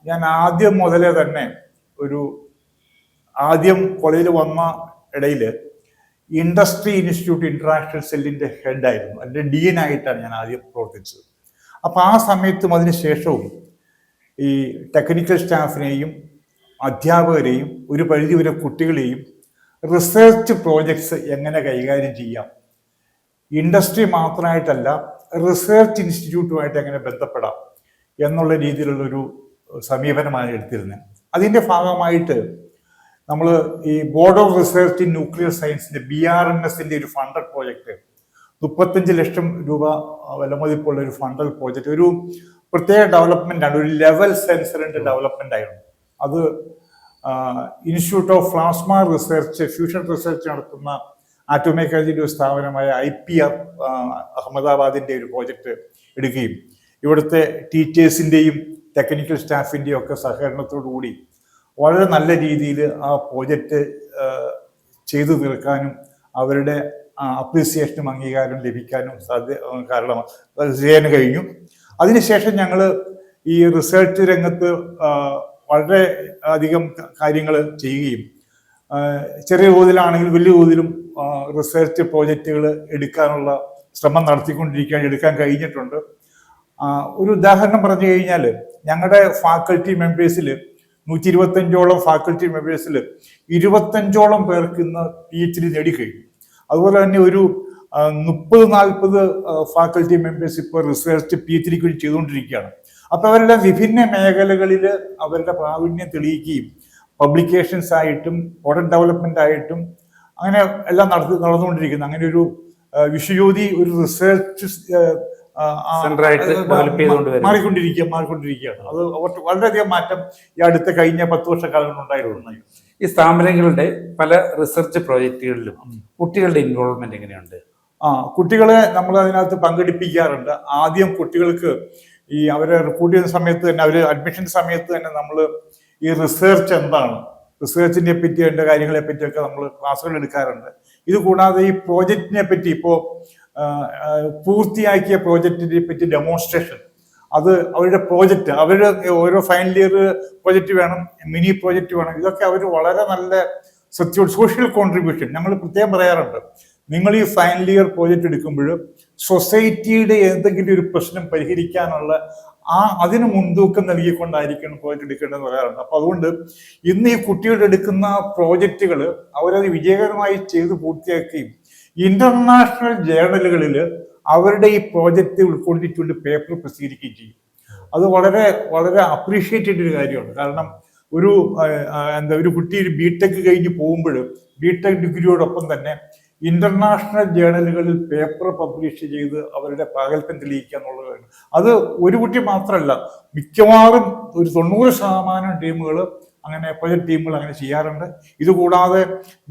ഞാൻ ആദ്യം മുതലേ തന്നെ ആദ്യം കോളേജിൽ വന്ന ഇടയിൽ ഇൻഡസ്ട്രി ഇൻസ്റ്റിറ്റ്യൂട്ട് ഇന്റർനാഷണൽ സെല്ലിന്റെ ഹെഡായിരുന്നു, അതിൻ്റെ ഡീൻ ആയിട്ടാണ് ഞാൻ ആദ്യം പ്രവർത്തിച്ചത്. അപ്പം ആ സമയത്തും അതിനുശേഷവും ഈ ടെക്നിക്കൽ സ്റ്റാഫിനെയും അധ്യാപകരെയും ഒരു പരിധിവരെ കുട്ടികളെയും റിസർച്ച് പ്രോജക്ട്സ് എങ്ങനെ കൈകാര്യം ചെയ്യാം, ഇൻഡസ്ട്രി മാത്രമായിട്ടല്ല റിസർച്ച് ഇൻസ്റ്റിറ്റ്യൂട്ടുമായിട്ട് എങ്ങനെ ബന്ധപ്പെടാം എന്നുള്ള രീതിയിലുള്ളൊരു സമീപനമാണ് എടുത്തിരുന്നത്. അതിൻ്റെ ഭാഗമായിട്ട് നമ്മൾ ഈ board of research in nuclear സയൻസിന്റെ BRNSന്റെ ഒരു ഫണ്ടഡ് പ്രോജക്റ്റ് 35 ലക്ഷം രൂപ വിലമതിപ്പുള്ള ഒരു ഫണ്ടഡ് പ്രോജക്റ്റ്, ഒരു പ്രത്യേക ഡെവലപ്മെന്റ് ആണ്, ഒരു ലെവൽ സെൻസറിന്റെ ഡെവലപ്മെന്റ് ആയിരുന്നു. അത് institute of plasma research fusion research നടത്തുന്ന ആറ്റോമിക് എനർജിയുടെ ഒരു സ്ഥാപനമായ IPR അഹമ്മദാബാദിന്റെ ഒരു പ്രോജക്റ്റ് എടുക്കുകയും ഇവിടുത്തെ ടീച്ചേഴ്സിന്റെയും ടെക്നിക്കൽ സ്റ്റാഫിന്റെയും ഒക്കെ സഹകരണത്തോടു കൂടി വളരെ നല്ല രീതിയിൽ ആ പ്രോജക്റ്റ് ചെയ്തു തീർക്കാനും അവരുടെ അപ്രീസിയേഷനും അംഗീകാരം ലഭിക്കാനും ചെയ്യാൻ കഴിഞ്ഞു. അതിനുശേഷം ഞങ്ങൾ ഈ റിസർച്ച് രംഗത്ത് വളരെ അധികം കാര്യങ്ങൾ ചെയ്യുകയും ചെറിയ തോതിലാണെങ്കിലും വലിയ തോതിലും റിസർച്ച് പ്രോജക്റ്റുകൾ എടുക്കാനുള്ള ശ്രമം നടത്തിക്കൊണ്ടിരിക്കുകയാണ്, എടുക്കാൻ കഴിഞ്ഞിട്ടുണ്ട്. ഒരു ഉദാഹരണം പറഞ്ഞു കഴിഞ്ഞാൽ ഞങ്ങളുടെ ഫാക്കൽറ്റി മെമ്പേഴ്സിൽ 125ഓളം ഫാക്കൽറ്റി മെമ്പേഴ്സിൽ 25ഓളം പേർക്ക് ഇന്ന് PhD നേടിക്കഴിഞ്ഞു. അതുപോലെ തന്നെ ഒരു 30-40 ഫാക്കൽറ്റി മെമ്പേഴ്സ് ഇപ്പോൾ റിസർച്ച് PhDക്ക് വേണ്ടി ചെയ്തുകൊണ്ടിരിക്കുകയാണ്. അപ്പൊ അവരുടെ വിഭിന്ന മേഖലകളിൽ അവരുടെ പ്രാവീണ്യം തെളിയിക്കുകയും പബ്ലിക്കേഷൻസ് ആയിട്ടും പ്രൊഡക്റ്റ് ഡെവലപ്മെന്റ് ആയിട്ടും അങ്ങനെ എല്ലാം നടന്നുകൊണ്ടിരിക്കുന്നു. അങ്ങനെ ഒരു വിശ്വജ്യോതി ഒരു റിസർച്ച് മാറിക്കൊണ്ടിരിക്കുകയാണ്. അത് വളരെയധികം മാറ്റം ഈ അടുത്ത കഴിഞ്ഞ 10 വർഷക്കാലം ഉണ്ടായിരുന്നു. ഈ സ്ഥാപനങ്ങളുടെ പല റിസർച്ച് പ്രോജക്റ്റുകളിലും കുട്ടികളുടെ ഇൻവോൾവ്മെന്റ് എങ്ങനെയുണ്ട്? കുട്ടികളെ നമ്മൾ അതിനകത്ത് പങ്കെടുപ്പിക്കാറുണ്ട്. ആദ്യം കുട്ടികൾക്ക് ഈ അവരെ റിക്രൂട്ട് ചെയ്യുന്ന സമയത്ത് തന്നെ, അവര് അഡ്മിഷൻ സമയത്ത് തന്നെ നമ്മൾ ഈ റിസർച്ച് എന്താണ്, റിസർച്ചിനെ പറ്റി അതിന്റെ കാര്യങ്ങളെ പറ്റിയൊക്കെ നമ്മൾ ക്ലാസ്സുകൾ എടുക്കാറുണ്ട്. ഇത് കൂടാതെ ഈ പ്രോജക്റ്റിനെ പറ്റി ഇപ്പോൾ പൂർത്തിയാക്കിയ പ്രോജക്റ്റിനെ പറ്റി ഡെമോൺസ്ട്രേഷൻ, അത് അവരുടെ പ്രോജക്റ്റ്, അവരുടെ ഓരോ ഫൈനൽ ഇയർ പ്രോജക്റ്റ് വേണം, മിനി പ്രോജക്റ്റ് വേണം, ഇതൊക്കെ അവർ വളരെ നല്ല സോഷ്യൽ കോൺട്രിബ്യൂഷൻ ഞങ്ങൾ പ്രത്യേകം പറയാറുണ്ട്. നിങ്ങൾ ഈ ഫൈനൽ ഇയർ പ്രോജക്റ്റ് എടുക്കുമ്പോൾ സൊസൈറ്റിയുടെ എന്തെങ്കിലും ഒരു പ്രശ്നം പരിഹരിക്കാനുള്ള അതിന് മുൻതൂക്കം നൽകിക്കൊണ്ടായിരിക്കണം പ്രോജക്റ്റ് എടുക്കേണ്ടതെന്ന് പറയാറുണ്ട്. അപ്പൊ അതുകൊണ്ട് ഇന്ന് ഈ കുട്ടികളുടെ എടുക്കുന്ന പ്രോജക്റ്റുകൾ അവരത് വിജയകരമായി ചെയ്ത് പൂർത്തിയാക്കുകയും ഇന്റർനാഷണൽ ജേർണലുകളിൽ അവരുടെ ഈ പ്രോജക്റ്റ് ഉൾക്കൊണ്ടിട്ടുള്ള പേപ്പർ പ്രസിദ്ധീകരിക്കുകയും ചെയ്യും. അത് വളരെ വളരെ അപ്രീഷിയേറ്റ് ചെയ്ത ഒരു കാര്യമാണ്. കാരണം ഒരു കുട്ടി ഒരു BTech കഴിഞ്ഞ് പോകുമ്പോൾ BTech ഡിഗ്രിയോടൊപ്പം തന്നെ ഇന്റർനാഷണൽ ജേർണലുകളിൽ പേപ്പർ പബ്ലിഷ് ചെയ്ത് അവരുടെ പ്രാഗൽഭ്യം തെളിയിക്കുക എന്നുള്ളതാണ്. അത് ഒരു കുട്ടി മാത്രമല്ല, മിക്കവാറും ഒരു 90% ടീമുകൾ അങ്ങനെ, പ്രൊജക്ട് ടീമുകൾ അങ്ങനെ ചെയ്യാറുണ്ട്. ഇതുകൂടാതെ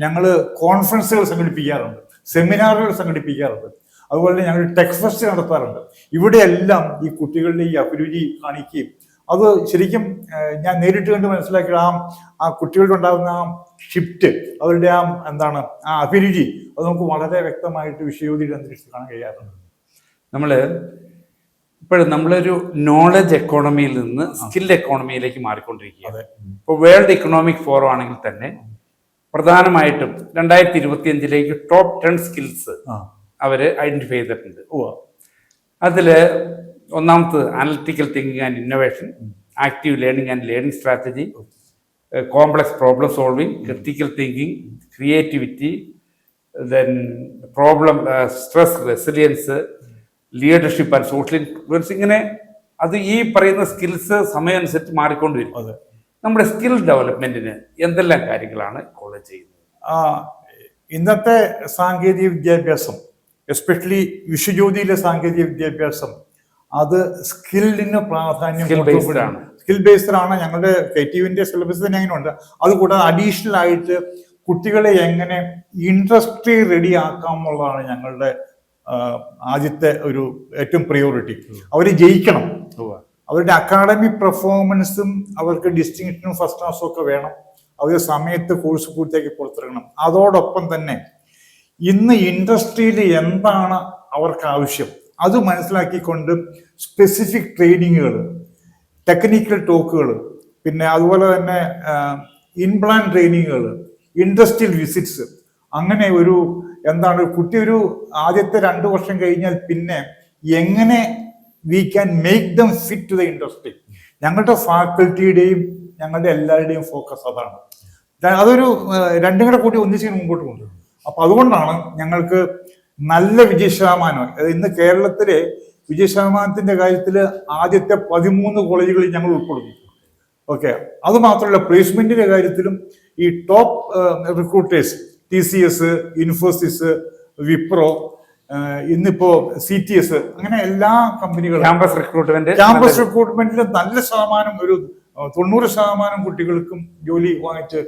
ഞങ്ങൾ കോൺഫറൻസുകൾ സംഘടിപ്പിക്കാറുണ്ട്, സെമിനാറുകൾ സംഘടിപ്പിക്കാറുണ്ട്, അതുപോലെ ഞങ്ങൾ ടെക് ഫെസ്റ്റ് നടത്താറുണ്ട്. ഇവിടെയെല്ലാം ഈ കുട്ടികളുടെ ഈ അഭിരുചി കാണിക്കുകയും അത് ശരിക്കും ഞാൻ നേരിട്ട് കണ്ട് മനസ്സിലാക്കിയ ആ കുട്ടികളുടെ ഉണ്ടാകുന്ന ആ ഷിഫ്റ്റ്, അവരുടെ ആ അഭിരുചി, അത് നമുക്ക് വളരെ വ്യക്തമായിട്ട് വിഷയോധിയുടെ അന്തരീക്ഷത്തിൽ കാണാൻ കഴിയാറുണ്ട്. നമ്മളൊരു നോളജ് എക്കോണമിയിൽ നിന്ന് സ്കിൽ എക്കോണമിയിലേക്ക് മാറിക്കൊണ്ടിരിക്കുകയാണ്. ഇപ്പോൾ വേൾഡ് ഇക്കണോമിക് ഫോറം ആണെങ്കിൽ തന്നെ പ്രധാനമായിട്ടും 2025 ടോപ്പ് 10 സ്കിൽസ് അവര് ഐഡന്റിഫൈ ചെയ്തിട്ടുണ്ട്. അതില് ഒന്നാമത് analytical thinking and innovation, active learning and learning strategy, complex problem solving, critical thinking, creativity, then problem stress resilience, leadership and social influence. ഇങ്ങനെ അത് ഈ പറയുന്ന സ്കിൽസ് സമയം അനുസരിച്ച് മാറിക്കൊണ്ടുവരും. നമ്മുടെ സ്കിൽ ഡെവലപ്മെന്റിന് എന്തെല്ലാം കാര്യങ്ങളാണ് കോളേജ് ചെയ്യുന്നത്? ഇന്നത്തെ സാങ്കേതിക വിദ്യാഭ്യാസം, എസ്പെഷ്യലി വിശ്വജ്യോതിയിലെ സാങ്കേതിക വിദ്യാഭ്യാസം, അത് സ്കില്ലിന് പ്രാധാന്യം, സ്കിൽ ബേസ്ഡ് ആണ്. ഞങ്ങളുടെ KTUവിന്റെ സിലബസ് തന്നെ അങ്ങനെ ഉണ്ട്. അതുകൂടാതെ അഡീഷണൽ ആയിട്ട് കുട്ടികളെ എങ്ങനെ ഇൻഡസ്ട്രി റെഡി ആക്കാം എന്നുള്ളതാണ് ഞങ്ങളുടെ ആദ്യത്തെ ഒരു ഏറ്റവും പ്രയോറിറ്റി. അവർ ജയിക്കണം, അവരുടെ അക്കാഡമിക് പെർഫോമൻസും അവർക്ക് ഡിസ്റ്റിങ്ഷനും ഫസ്റ്റ് ക്ലാസ്സും ഒക്കെ വേണം. അവർ സമയത്ത് കോഴ്സ് പൂർത്തിയാക്കി പുറത്തിറങ്ങണം. അതോടൊപ്പം തന്നെ ഇന്ന് ഇൻഡസ്ട്രിയിൽ എന്താണ് അവർക്ക് ആവശ്യം അത് മനസ്സിലാക്കിക്കൊണ്ട് സ്പെസിഫിക് ട്രെയിനിങ്ങുകൾ, ടെക്നിക്കൽ ടോക്കുകൾ, പിന്നെ അതുപോലെ തന്നെ ഇൻപ്ലാൻ ട്രെയിനിങ്ങുകൾ, ഇൻഡസ്ട്രിയൽ വിസിറ്റ്സ്, അങ്ങനെ കുട്ടി ഒരു ആദ്യത്തെ 2 വർഷം കഴിഞ്ഞാൽ പിന്നെ എങ്ങനെ we can make them fit to the industry. ഞങ്ങളുടെ ഫാക്കൽറ്റിയുടെയും ഞങ്ങളുടെ എല്ലാവരുടെയും ഫോക്കസ് അതാണ്. അതൊരു രണ്ടും കൂടെ കൂടി ഒന്നിച്ച് മുമ്പോട്ട് കൊണ്ടുവരും. അപ്പൊ അതുകൊണ്ടാണ് ഞങ്ങൾക്ക് നല്ല വിജയശതമാനം. ഇന്ന് കേരളത്തിലെ വിജയശതമാനത്തിന്റെ കാര്യത്തിൽ ആദ്യത്തെ 13 കോളേജുകളിൽ ഞങ്ങൾ ഉൾപ്പെടുന്നു. ഓക്കെ, അത് മാത്രമല്ല പ്ലേസ്മെന്റിന്റെ കാര്യത്തിലും ഈ top recruiters TCS, Infosys, Wipro, ഇന്നിപ്പോ CTS, അങ്ങനെ എല്ലാ കമ്പനികളും ക്യാമ്പസ് റിക്രൂട്ട്മെന്റിൽ നല്ല ശതമാനം, ഒരു 90% കുട്ടികൾക്കും ജോലി വാങ്ങിച്ച്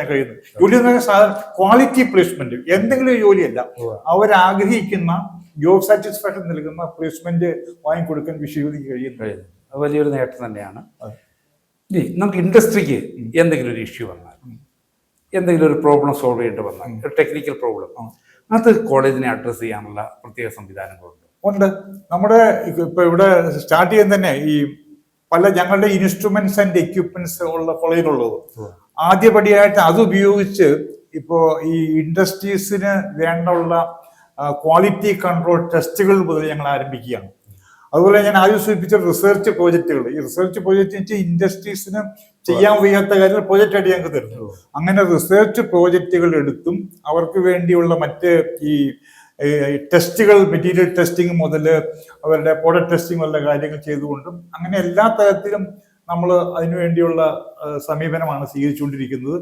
കഴിയുന്നു. ജോലി എന്ന് പറഞ്ഞാൽ ക്വാളിറ്റി പ്ലേസ്മെന്റ്, എന്തെങ്കിലും ജോലിയല്ല, അവരാഗ്രഹിക്കുന്ന ജോബ് സാറ്റിസ്ഫാക്ഷൻ നൽകുന്ന പ്ലേസ്മെന്റ് വാങ്ങിക്കൊടുക്കാൻ വിശ്വസിക്ക് കഴിയുന്നു. അത് വലിയൊരു നേട്ടം തന്നെയാണ്. ഇനി നമുക്ക് ഇൻഡസ്ട്രിക്ക് എന്തെങ്കിലും ഒരു ഇഷ്യൂ വന്നാൽ, എന്തെങ്കിലും ഒരു പ്രോബ്ലം സോൾവ് ചെയ്യേണ്ടി വന്നാൽ, ഒരു ടെക്നിക്കൽ പ്രോബ്ലം, അത് കോളേജിനെ അഡ്രസ് ചെയ്യാനുള്ള പ്രത്യേക സംവിധാനങ്ങളുണ്ട്. ഉണ്ട്. നമ്മുടെ ഇപ്പൊ ഇവിടെ സ്റ്റാർട്ട് ചെയ്യാൻ തന്നെ ഈ പല ഞങ്ങളുടെ ഇൻസ്ട്രുമെന്റ്സ് ആൻഡ് എക്യുപ്മെന്റ്സ് ഉള്ള കോളേജിലുള്ളത്. ആദ്യപടിയായിട്ട് അത് ഉപയോഗിച്ച് ഇപ്പോ ഈ ഇൻഡസ്ട്രീസിന് വേണ്ടുള്ള ക്വാളിറ്റി കൺട്രോൾ ടെസ്റ്റുകൾ മുതൽ ഞങ്ങൾ ആരംഭിക്കുകയാണ്. അതുപോലെ ഞാൻ ആദ്യം സൂചിപ്പിച്ച റിസർച്ച് പ്രോജക്റ്റുകൾ, ഈ റിസർച്ച് പ്രോജക്റ്റ് വെച്ചാൽ ഇൻഡസ്ട്രീസിന് ചെയ്യാൻ വയ്യാത്ത കാര്യങ്ങൾ പ്രോജക്റ്റ് ആയിട്ട് ഞങ്ങൾക്ക് തരുന്നു. അങ്ങനെ റിസർച്ച് പ്രോജക്റ്റുകൾ എടുത്തും അവർക്ക് വേണ്ടിയുള്ള മറ്റ് ഈ ടെസ്റ്റുകൾ, മെറ്റീരിയൽ ടെസ്റ്റിംഗ് മുതൽ അവരുടെ പ്രോഡക്റ്റ് ടെസ്റ്റിംഗ് മുതലുള്ള കാര്യങ്ങൾ ചെയ്തുകൊണ്ടും അങ്ങനെ എല്ലാ തരത്തിലും നമ്മൾ അതിനുവേണ്ടിയുള്ള സമീപനമാണ് സ്വീകരിച്ചുകൊണ്ടിരിക്കുന്നത്.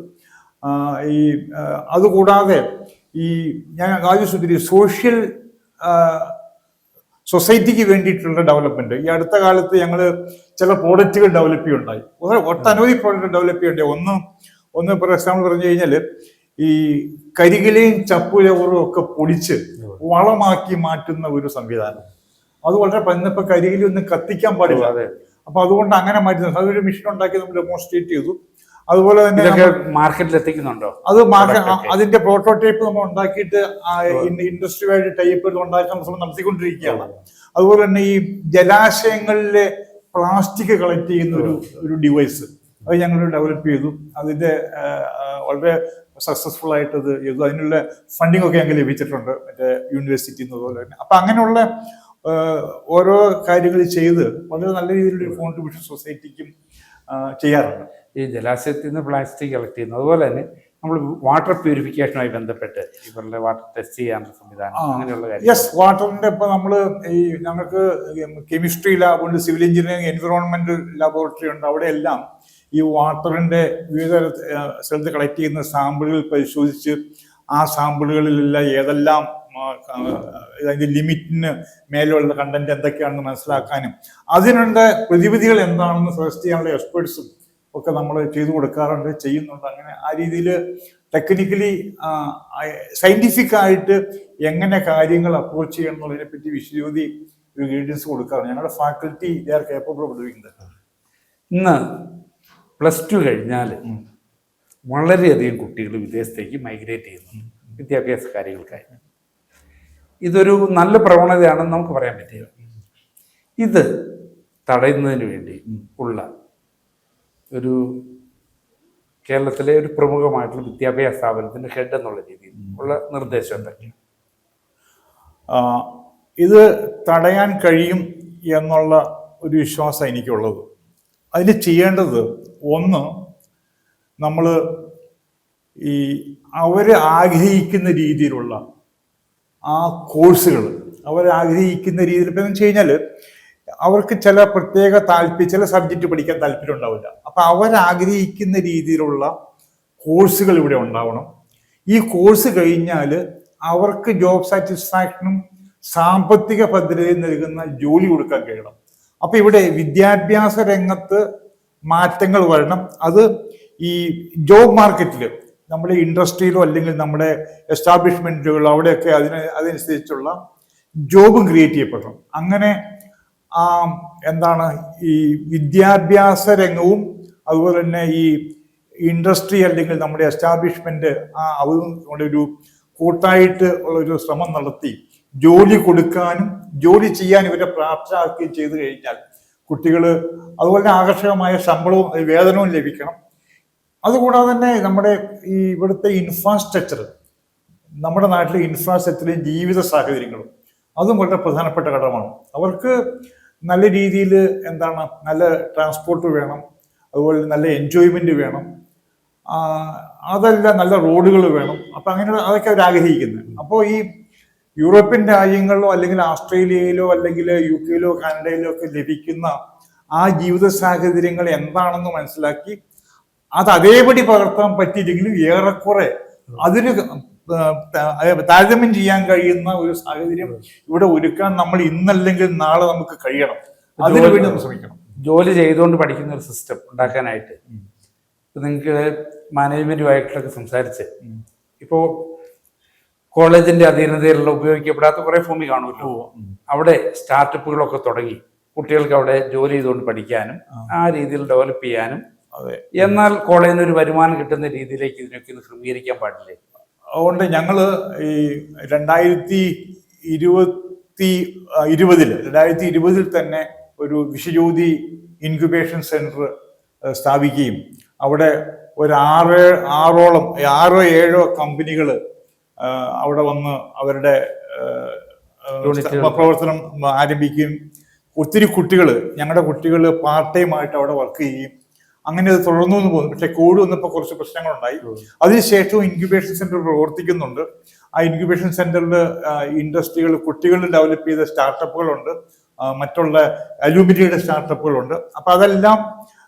ഈ അതുകൂടാതെ ഈ ഞാൻ ആദ്യം സൂചിപ്പിച്ച സോഷ്യൽ സൊസൈറ്റിക്ക് വേണ്ടിയിട്ടുള്ള ഡെവലപ്മെന്റ്, ഈ അടുത്ത കാലത്ത് ഞങ്ങൾ ചില പ്രോഡക്റ്റുകൾ ഡെവലപ്പ് ചെയ്യുണ്ടായി, ഒട്ടനവധി പ്രോഡക്റ്റ് ഡെവലപ്പ് ചെയ്യണ്ടേ. ഒന്ന് ഫോർ എക്സാമ്പിൾ പറഞ്ഞു കഴിഞ്ഞാൽ ഈ കരികിലയും ചപ്പുചവറും ഒക്കെ പൊടിച്ച് വളമാക്കി മാറ്റുന്ന ഒരു സംവിധാനം. അത് വളരെ ഇപ്പൊ കരികിലി ഒന്നും കത്തിക്കാൻ പാടില്ല, അപ്പൊ അതുകൊണ്ട് അങ്ങനെ മാറ്റുന്നത്, അതൊരു മിഷൻ ഉണ്ടാക്കി നമ്മൾ ഡെമോൺസ്ട്രേറ്റ് ചെയ്തു. അതുപോലെ തന്നെ മാർക്കറ്റിൽ എത്തിക്കുന്നുണ്ടോ? അത് അതിന്റെ പ്രോട്ടോടൈപ്പ് നമ്മൾ ഉണ്ടാക്കിയിട്ട് ഇൻഡസ്ട്രിയുമായിട്ട് ടൈപ്പ് ഉണ്ടാക്കാൻ ശ്രമം നടത്തിക്കൊണ്ടിരിക്കുകയാണ്. അതുപോലെ തന്നെ ഈ ജലാശയങ്ങളിലെ പ്ലാസ്റ്റിക് കളക്ട് ചെയ്യുന്ന ഒരു ഡിവൈസ് അത് ഞങ്ങൾ ഡെവലപ്പ് ചെയ്തു. അതിന്റെ വളരെ സക്സസ്ഫുൾ ആയിട്ട് അത് ചെയ്തു. അതിനുള്ള ഫണ്ടിങ് ഒക്കെ ഞങ്ങൾക്ക് ലഭിച്ചിട്ടുണ്ട് മറ്റേ യൂണിവേഴ്സിറ്റി അതുപോലെ തന്നെ. അപ്പൊ അങ്ങനെയുള്ള ഓരോ കാര്യങ്ങൾ ചെയ്ത് വളരെ നല്ല രീതിയിലുള്ള കോൺട്രിബ്യൂഷൻ സൊസൈറ്റിക്കും ചെയ്യാറുണ്ട്. ഈ ജലാശയത്തിൽ നിന്ന് പ്ലാസ്റ്റിക് കളക്ട് ചെയ്യുന്നു, അതുപോലെ തന്നെ നമ്മൾ വാട്ടർ പ്യൂരിഫിക്കേഷനുമായി ബന്ധപ്പെട്ട് ഇവരുടെ വാട്ടർ ടെസ്റ്റ് ചെയ്യാനുള്ള സംവിധാനം, അങ്ങനെയുള്ള കാര്യം. യെസ്, വാട്ടറിന്റെ ഇപ്പൊ നമ്മള് ഈ ഞങ്ങൾക്ക് കെമിസ്ട്രി ലാബ് ഉണ്ട്, സിവിൽ എഞ്ചിനീയറിംഗ്, എൻവിറോൺമെന്റൽ ലാബോറട്ടറി ഉണ്ട്. അവിടെ എല്ലാം ഈ വാട്ടറിന്റെ വിവിധ സ്ഥലത്ത് കളക്ട് ചെയ്യുന്ന സാമ്പിളുകൾ പരിശോധിച്ച് ആ സാമ്പിളുകളിലെല്ലാം ഏതെല്ലാം അതിന്റെ ലിമിറ്റിന് മേലുള്ള കണ്ടന്റ് എന്തൊക്കെയാണെന്ന് മനസ്സിലാക്കാനും അതിനുള്ള പ്രതിവിധികൾ എന്താണെന്ന് സജസ്റ്റ് ചെയ്യാനുള്ള എക്സ്പേർട്സും ഒക്കെ നമ്മൾ ചെയ്തു കൊടുക്കാറുണ്ട്, ചെയ്യുന്നുണ്ട്. അങ്ങനെ ആ രീതിയിൽ ടെക്നിക്കലി സയന്റിഫിക് ആയിട്ട് എങ്ങനെ കാര്യങ്ങൾ അപ്രോച്ച് ചെയ്യണം എന്നുള്ളതിനെ പറ്റി വിശദീ ഒരു ഗൈഡൻസ് കൊടുക്കാറുണ്ട്. ഞങ്ങളുടെ faculty they are capable of doing that. ഇന്ന് +2 കഴിഞ്ഞാൽ വളരെയധികം കുട്ടികൾ വിദേശത്തേക്ക് മൈഗ്രേറ്റ് ചെയ്യുന്നു വിദ്യാഭ്യാസ കാര്യങ്ങൾക്കായി. ഇതൊരു നല്ല പ്രവണതയാണെന്ന് നമുക്ക് പറയാൻ പറ്റില്ല. ഇത് തടയുന്നതിന് വേണ്ടി ഉള്ള ഒരു കേരളത്തിലെ ഒരു പ്രമുഖമായിട്ടുള്ള വിദ്യാഭ്യാസ സ്ഥാപനത്തിന്റെ ഹെഡ് എന്നുള്ള രീതിയിൽ ഉള്ള നിർദ്ദേശം എന്തൊക്കെയാണ്? ഇത് തടയാൻ കഴിയും എന്നുള്ള ഒരു വിശ്വാസം എനിക്കുള്ളത്. അതിന് ചെയ്യേണ്ടത് ഒന്ന്, നമ്മൾ ഈ അവർ ആഗ്രഹിക്കുന്ന രീതിയിലുള്ള ആ കോഴ്സുകൾ അവരാഗ്രഹിക്കുന്ന രീതിയിൽ ഇപ്പം എന്ന് വെച്ച് കഴിഞ്ഞാൽ അവർക്ക് ചില പ്രത്യേക ചില സബ്ജക്റ്റ് പഠിക്കാൻ താല്പര്യം ഉണ്ടാവില്ല. അപ്പൊ അവരാഗ്രഹിക്കുന്ന രീതിയിലുള്ള കോഴ്സുകൾ ഇവിടെ ഉണ്ടാവണം. ഈ കോഴ്സ് കഴിഞ്ഞാൽ അവർക്ക് ജോബ് സാറ്റിസ്ഫാക്ഷനും സാമ്പത്തിക ഭദ്രതയും നൽകുന്ന ജോലി കൊടുക്കാൻ കഴിയണം. അപ്പൊ ഇവിടെ വിദ്യാഭ്യാസ രംഗത്ത് മാറ്റങ്ങൾ വരണം. അത് ഈ ജോബ് മാർക്കറ്റിൽ നമ്മുടെ ഇൻഡസ്ട്രിയിലോ അല്ലെങ്കിൽ നമ്മുടെ എസ്റ്റാബ്ലിഷ്മെന്റുകളോ അവിടെയൊക്കെ അതനുസരിച്ചുള്ള ജോബും ക്രിയേറ്റ് ചെയ്യപ്പെടണം. അങ്ങനെ എന്താണ് ഈ വിദ്യാഭ്യാസ രംഗവും അതുപോലെ തന്നെ ഈ ഇൻഡസ്ട്രി അല്ലെങ്കിൽ നമ്മുടെ എസ്റ്റാബ്ലിഷ്മെന്റ് അതും ഒരു കൂട്ടായിട്ട് ഉള്ളൊരു ശ്രമം നടത്തി ജോലി കൊടുക്കാനും ജോലി ചെയ്യാൻ ഇവരെ പ്രാപ്തരാക്കുകയും ചെയ്തു കഴിഞ്ഞാൽ കുട്ടികൾ അതുപോലെ ആകർഷകമായ ശമ്പളവും വേതനവും ലഭിക്കണം. അതുകൂടാതെ തന്നെ നമ്മുടെ ഈ ഇവിടുത്തെ ഇൻഫ്രാസ്ട്രക്ചർ, നമ്മുടെ നാട്ടിലെ ഇൻഫ്രാസ്ട്രക്ചറിലെ ജീവിത സാഹചര്യങ്ങളും അതും വളരെ പ്രധാനപ്പെട്ട ഘടകമാണ്. അവർക്ക് നല്ല രീതിയിൽ നല്ല ട്രാൻസ്പോർട്ട് വേണം, അതുപോലെ നല്ല എൻജോയ്മെന്റ് വേണം, അതല്ല നല്ല റോഡുകൾ വേണം. അപ്പൊ അങ്ങനെ അതൊക്കെ അവർ ആഗ്രഹിക്കുന്നത്. അപ്പോൾ ഈ യൂറോപ്യൻ രാജ്യങ്ങളിലോ അല്ലെങ്കിൽ ഓസ്ട്രേലിയയിലോ അല്ലെങ്കിൽ UK-യിലോ കാനഡയിലോ ഒക്കെ ലഭിക്കുന്ന ആ ജീവിത സാഹചര്യങ്ങൾ എന്താണെന്ന് മനസ്സിലാക്കി അത് അതേപടി പകർത്താൻ പറ്റിയില്ലെങ്കിലും ഏറെക്കുറെ അതിന് താരതമ്യം ചെയ്യാൻ കഴിയുന്ന ഒരു സാഹചര്യം ഇവിടെ ഒരുക്കാൻ നമ്മൾ ഇന്നല്ലെങ്കിൽ നാളെ നമുക്ക് കഴിയണം. അതിനുവേണ്ടി നമ്മൾ ശ്രമിക്കണം. ജോലി ചെയ്തുകൊണ്ട് പഠിക്കുന്ന ഒരു സിസ്റ്റം ഉണ്ടാക്കാനായിട്ട് നിങ്ങൾക്ക് മാനേജ്മെന്റുമായിട്ടൊക്കെ സംസാരിച്ച് ഇപ്പോൾ കോളേജിന്റെ അധീനതയിലുള്ള ഉപയോഗിക്കപ്പെടാത്ത കുറെ ഭൂമി കാണുമല്ലോ, അവിടെ സ്റ്റാർട്ടപ്പുകളൊക്കെ തുടങ്ങി കുട്ടികൾക്ക് അവിടെ ജോലി ചെയ്തുകൊണ്ട് പഠിക്കാനും ആ രീതിയിൽ ഡെവലപ്പ് ചെയ്യാനും, എന്നാൽ കോളേജിന് ഒരു വരുമാനം കിട്ടുന്ന രീതിയിലേക്ക് ഇതിനൊക്കെ ഒന്ന് ക്രമീകരിക്കാൻ പാടില്ലേ? അതുകൊണ്ട് ഞങ്ങള് ഈ 2020 തന്നെ ഒരു വിശ്വജ്യോതി ഇൻക്യുബേഷൻ സെന്റർ സ്ഥാപിക്കുകയും അവിടെ ഒരു 6-7 കമ്പനികൾ അവിടെ വന്ന് അവരുടെ പ്രവർത്തനം ആരംഭിക്കുകയും ഒത്തിരി കുട്ടികൾ, ഞങ്ങളുടെ കുട്ടികൾ പാർട്ട് ടൈം ആയിട്ട് അവിടെ വർക്ക് ചെയ്യുകയും അങ്ങനെ അത് തുടർന്നു എന്ന് പോകുന്നു. പക്ഷെ കോവിഡ് വന്നപ്പോൾ കുറച്ച് പ്രശ്നങ്ങളുണ്ടായി. അതിനുശേഷവും ഇൻക്യുബേഷൻ സെന്റർ പ്രവർത്തിക്കുന്നുണ്ട്. ആ ഇൻക്യുബേഷൻ സെന്ററിൽ ഇൻഡസ്ട്രികൾ, കുട്ടികൾ ഡെവലപ്പ് ചെയ്ത സ്റ്റാർട്ടപ്പുകളുണ്ട്, മറ്റുള്ള അലൂമിനിയുടെ സ്റ്റാർട്ടപ്പുകളുണ്ട്. അപ്പൊ അതെല്ലാം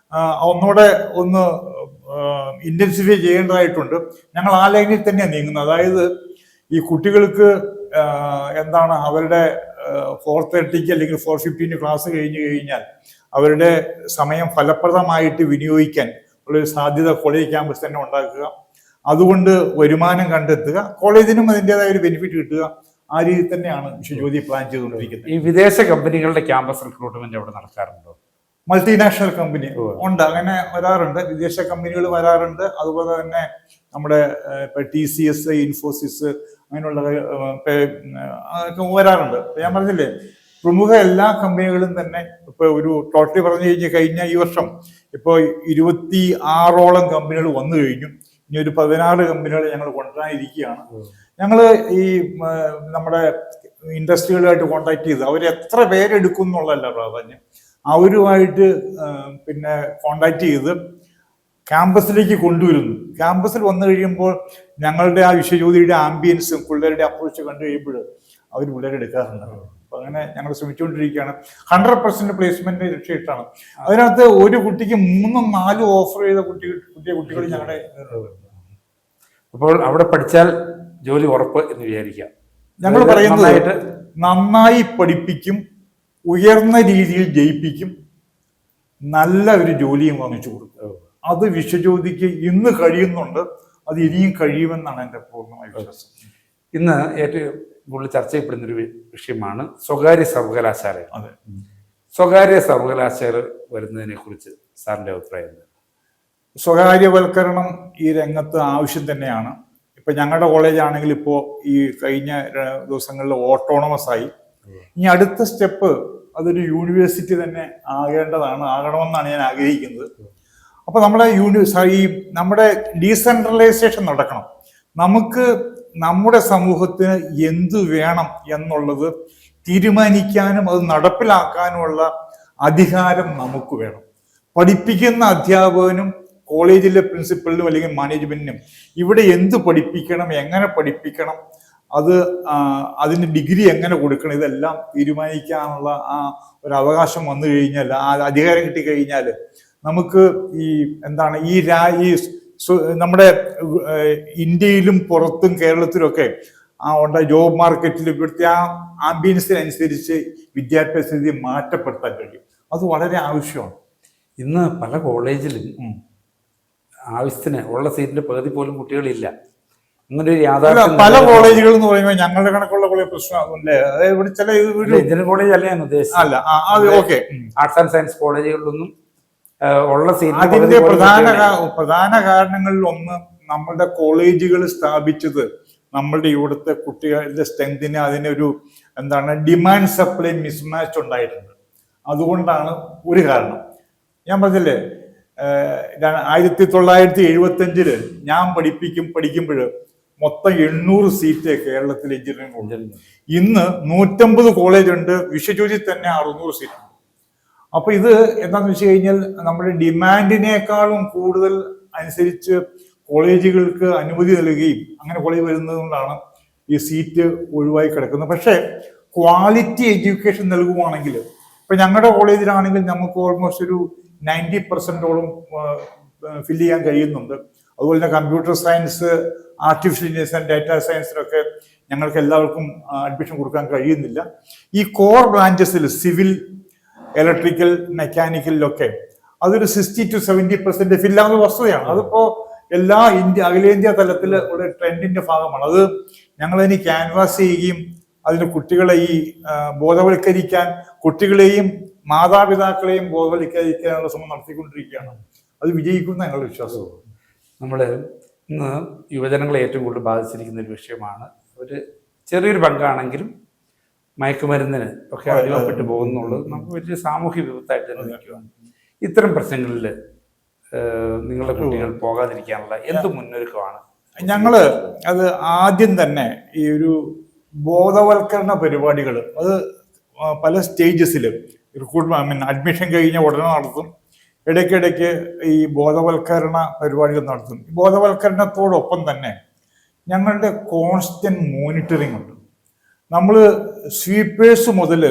ഒന്നുകൂടെ ഒന്ന് ഇന്റൻസിഫൈ ചെയ്യേണ്ടതായിട്ടുണ്ട്. ഞങ്ങൾ ആ ലൈനിൽ തന്നെയാണ് നീങ്ങുന്നത്. അതായത് ഈ കുട്ടികൾക്ക് എന്താണ് അവരുടെ 4:30 അല്ലെങ്കിൽ 4:15 ക്ലാസ് കഴിഞ്ഞു കഴിഞ്ഞാൽ അവരുടെ സമയം ഫലപ്രദമായിട്ട് വിനിയോഗിക്കാൻ ഉള്ളൊരു സാധ്യത കോളേജ് ക്യാമ്പസ് തന്നെ ഉണ്ടാക്കുക, അതുകൊണ്ട് വരുമാനം കണ്ടെത്തുക, കോളേജിനും അതിൻ്റെതായ ഒരു ബെനിഫിറ്റ് കിട്ടുക. ആ രീതിയിൽ തന്നെയാണ് വിശ്വജ്യോതി പ്ലാൻ ചെയ്തുകൊണ്ടിരിക്കുന്നത്. ഈ വിദേശ കമ്പനികളുടെ ക്യാമ്പസ് റിക്രൂട്ട്മെന്റ് അവിടെ നടക്കാറുണ്ടോ? മൾട്ടിനാഷണൽ കമ്പനി ഉണ്ട്, അങ്ങനെ വരാറുണ്ട്. വിദേശ കമ്പനികൾ വരാറുണ്ട്. അതുപോലെ തന്നെ നമ്മുടെ ഇപ്പൊ TCS, ഇൻഫോസിസ് അങ്ങനെയുള്ള വരാറുണ്ട്. ഞാൻ പറഞ്ഞില്ലേ, പ്രമുഖ എല്ലാ കമ്പനികളും തന്നെ ഇപ്പൊ ഒരു ടോട്ടലി പറഞ്ഞു കഴിഞ്ഞ ഈ വർഷം ഇപ്പൊ 26ഓളം കമ്പനികൾ വന്നു കഴിഞ്ഞു. ഇനി ഒരു 16 കമ്പനികൾ ഞങ്ങൾ കൊണ്ടുവരാനിരിക്കുകയാണ്. ഞങ്ങൾ ഈ നമ്മുടെ ഇൻഡസ്ട്രികളുമായിട്ട് കോണ്ടാക്ട് ചെയ്ത് അവർ എത്ര പേരെടുക്കും എന്നുള്ളതല്ല പ്രാധാന്യം, അവരുമായിട്ട് പിന്നെ കോണ്ടാക്ട് ചെയ്ത് ക്യാമ്പസിലേക്ക് കൊണ്ടുവരുന്നു. ക്യാമ്പസിൽ വന്നു കഴിയുമ്പോൾ ഞങ്ങളുടെ ആ വിശ്വജ്യോതിയുടെ ആംബിയൻസും പിള്ളേരുടെ അപ്രോച്ച് കണ്ടു കഴിയുമ്പോൾ അവർ പിള്ളേരെ എടുക്കാറുണ്ട്. അപ്പൊ അങ്ങനെ ഞങ്ങൾ ശ്രമിച്ചുകൊണ്ടിരിക്കുകയാണ്. 100% പ്ലേസ്മെന്റ് ലക്ഷ്യമിട്ടാണ്. അതിനകത്ത് ഒരു കുട്ടിക്ക് 3-4 ഓഫർ ചെയ്ത കുട്ടികൾ ഞങ്ങളുടെ. അപ്പോൾ അവിടെ പഠിച്ചാൽ ജോലി ഉറപ്പ് എന്ന് വിചാരിക്കാം. ഞങ്ങൾ പറയുന്നത് നന്നായി പഠിപ്പിക്കും, ഉയർന്ന രീതിയിൽ ജയിപ്പിക്കും, നല്ല ഒരു ജോലിയും വാങ്ങിച്ചു കൊടുക്കും. അത് വിശ്വജ്യോതിക്ക് ഇന്ന് കഴിയുന്നുണ്ട്, അത് ഇനിയും കഴിയുമെന്നാണ് എൻ്റെ പൂർണ്ണമായ വിശ്വാസം. ഇന്ന് ഏറ്റവും കൂടുതൽ ചർച്ച ചെയ്യപ്പെടുന്നൊരു വിഷയമാണ് സ്വകാര്യ സർവകലാശാല. അതെ, സ്വകാര്യ സർവകലാശാല വരുന്നതിനെ കുറിച്ച് സാറിന്റെ അഭിപ്രായം? സ്വകാര്യവൽക്കരണം ഈ രംഗത്ത് ആവശ്യം തന്നെയാണ്. ഇപ്പൊ ഞങ്ങളുടെ കോളേജ് ആണെങ്കിൽ ഇപ്പോൾ ഈ കഴിഞ്ഞ ദിവസങ്ങളിൽ ഓട്ടോണമസ് ആയി. ഇനി അടുത്ത സ്റ്റെപ്പ് അതൊരു യൂണിവേഴ്സിറ്റി തന്നെ ആകണമെന്നാണ് ഞാൻ ആഗ്രഹിക്കുന്നത്. അപ്പൊ നമ്മുടെ നമ്മുടെ ഡീസെൻട്രലൈസേഷൻ നടക്കണം. നമുക്ക് നമ്മുടെ സമൂഹത്തിന് എന്ത് വേണം എന്നുള്ളത് തീരുമാനിക്കാനും അത് നടപ്പിലാക്കാനുമുള്ള അധികാരം നമുക്ക് വേണം. പഠിപ്പിക്കുന്ന അധ്യാപകനും കോളേജിലെ പ്രിൻസിപ്പലിനും അല്ലെങ്കിൽ മാനേജ്മെന്റിനും ഇവിടെ എന്ത് പഠിപ്പിക്കണം, എങ്ങനെ പഠിപ്പിക്കണം, അതിന് ഡിഗ്രി എങ്ങനെ കൊടുക്കണം, ഇതെല്ലാം തീരുമാനിക്കാനുള്ള ആ ഒരു അവകാശം വന്നു കഴിഞ്ഞാൽ, ആ അധികാരം കിട്ടിക്കഴിഞ്ഞാൽ നമുക്ക് ഈ നമ്മുടെ ഇന്ത്യയിലും പുറത്തും കേരളത്തിലൊക്കെ ജോബ് മാർക്കറ്റിൽ ഇവിടുത്തെ ആ ആംബിയൻസിനനുസരിച്ച് വിദ്യാഭ്യാസ രീതി മാറ്റപ്പെടുത്താൻ കഴിയും. അത് വളരെ ആവശ്യമാണ്. ഇന്ന് പല കോളേജിലും ആവശ്യത്തിന് ഉള്ള സീറ്റിന്റെ പകുതി പോലും കുട്ടികളില്ല. അങ്ങനെ ഒരു യാഥാർത്ഥ്യം പല കോളേജുകൾ എന്ന് പറയുമ്പോൾ ഞങ്ങളുടെ കണക്കുള്ള കോളേജ് പ്രശ്നമാകുമല്ലേ? അതായത് ഇവിടെ ചില എഞ്ചിനീയറിംഗ് കോളേജ് അല്ല ഞാൻ ഉദ്ദേശിച്ചത്. അല്ല, ഓക്കെ, ആർട്സ് ആൻഡ് സയൻസ് കോളേജുകളിലൊന്നും ഉള്ള സീറ്റ്. അതിന്റെ പ്രധാന കാരണങ്ങളിൽ ഒന്ന് നമ്മളുടെ കോളേജുകൾ സ്ഥാപിച്ചത് നമ്മളുടെ ഇവിടുത്തെ കുട്ടികളുടെ സ്ട്രെങ്തിന് അതിനൊരു ഡിമാൻഡ് സപ്ലൈ മിസ്മാച്ച് ഉണ്ടായിട്ടുണ്ട്. അതുകൊണ്ടാണ് ഒരു കാരണം. ഞാൻ പറഞ്ഞില്ലേ, 1975 ഞാൻ പഠിക്കുമ്പോൾ മൊത്തം 800 സീറ്റ് കേരളത്തിൽ എഞ്ചിനീയറിംഗ് കോളേജ്. ഇന്ന് 150 കോളേജ് ഉണ്ട്. വിശ്വജ്യോതി തന്നെ 600 സീറ്റ്. അപ്പൊ ഇത് എന്താണെന്ന് വെച്ച് കഴിഞ്ഞാൽ നമ്മുടെ ഡിമാൻഡിനേക്കാളും കൂടുതൽ അനുസരിച്ച് കോളേജുകൾക്ക് അനുമതി നൽകുകയും അങ്ങനെ കോളേജ് വരുന്നത് കൊണ്ടാണ് ഈ സീറ്റ് ഒഴിവായി കിടക്കുന്നത്. പക്ഷേ ക്വാളിറ്റി എഡ്യൂക്കേഷൻ നൽകുവാണെങ്കിൽ ഇപ്പൊ ഞങ്ങളുടെ കോളേജിലാണെങ്കിൽ നമുക്ക് ഓൾമോസ്റ്റ് ഒരു 90% ഫില്ല് ചെയ്യാൻ കഴിയുന്നുണ്ട്. അതുപോലെ തന്നെ computer science, artificial intelligence and data സയൻസിലൊക്കെ ഞങ്ങൾക്ക് എല്ലാവർക്കും അഡ്മിഷൻ കൊടുക്കാൻ കഴിയുന്നില്ല. ഈ കോർ ബ്രാഞ്ചസിൽ സിവിൽ, ഇലക്ട്രിക്കൽ, മെക്കാനിക്കലിലൊക്കെ അതൊരു 60 to 70% ഫില്ലാവുന്ന വസ്തുതയാണ്. അതിപ്പോ എല്ലാ അഖിലേന്ത്യാ തലത്തിൽ ഒരു ട്രെൻഡിന്റെ ഭാഗമാണ്. അത് ഞങ്ങളതിന് ക്യാൻവാസ് ചെയ്യുകയും അതിന് കുട്ടികളെ ബോധവൽക്കരിക്കാൻ, കുട്ടികളെയും മാതാപിതാക്കളെയും ബോധവൽക്കരിക്കാനുള്ള ശ്രമം നടത്തിക്കൊണ്ടിരിക്കുകയാണ്. അത് വിജയിക്കുന്ന ഞങ്ങളുടെ വിശ്വാസമാണ്. നമ്മൾ ഇന്ന് യുവജനങ്ങളെ ഏറ്റവും കൂടുതൽ ബാധിച്ചിരിക്കുന്ന ഒരു വിഷയമാണ്. ഒരു ചെറിയൊരു പങ്കാണെങ്കിലും മയക്കുമരുന്നിന് ഒക്കെ അടിമപ്പെട്ടു പോകുന്നുള്ളത് നമുക്ക് വലിയ സാമൂഹ്യ വിപത്തായിട്ട് തന്നെ നിൽക്കുകയാണ്. ഇത്തരം പ്രശ്നങ്ങളിൽ നിങ്ങളുടെ കുട്ടികൾ പോകാതിരിക്കാനുള്ള എന്ത് മുന്നൊരുക്കമാണ്? ഞങ്ങള് അത് ആദ്യം തന്നെ ഈ ഒരു ബോധവൽക്കരണ പരിപാടികൾ അത് പല സ്റ്റേജസിലും റിക്രൂട്ട്മെന്റ് അഡ്മിഷൻ കഴിഞ്ഞ ഉടനെ നടത്തും. ഇടയ്ക്കിടയ്ക്ക് ഈ ബോധവൽക്കരണ പരിപാടികൾ നടത്തും. ഈ ബോധവൽക്കരണത്തോടൊപ്പം തന്നെ ഞങ്ങളുടെ കോൺസ്റ്റന്റ് മോണിറ്ററിംഗ് ഉണ്ട്. നമ്മൾ സ്വീപ്പേഴ്സ് മുതൽ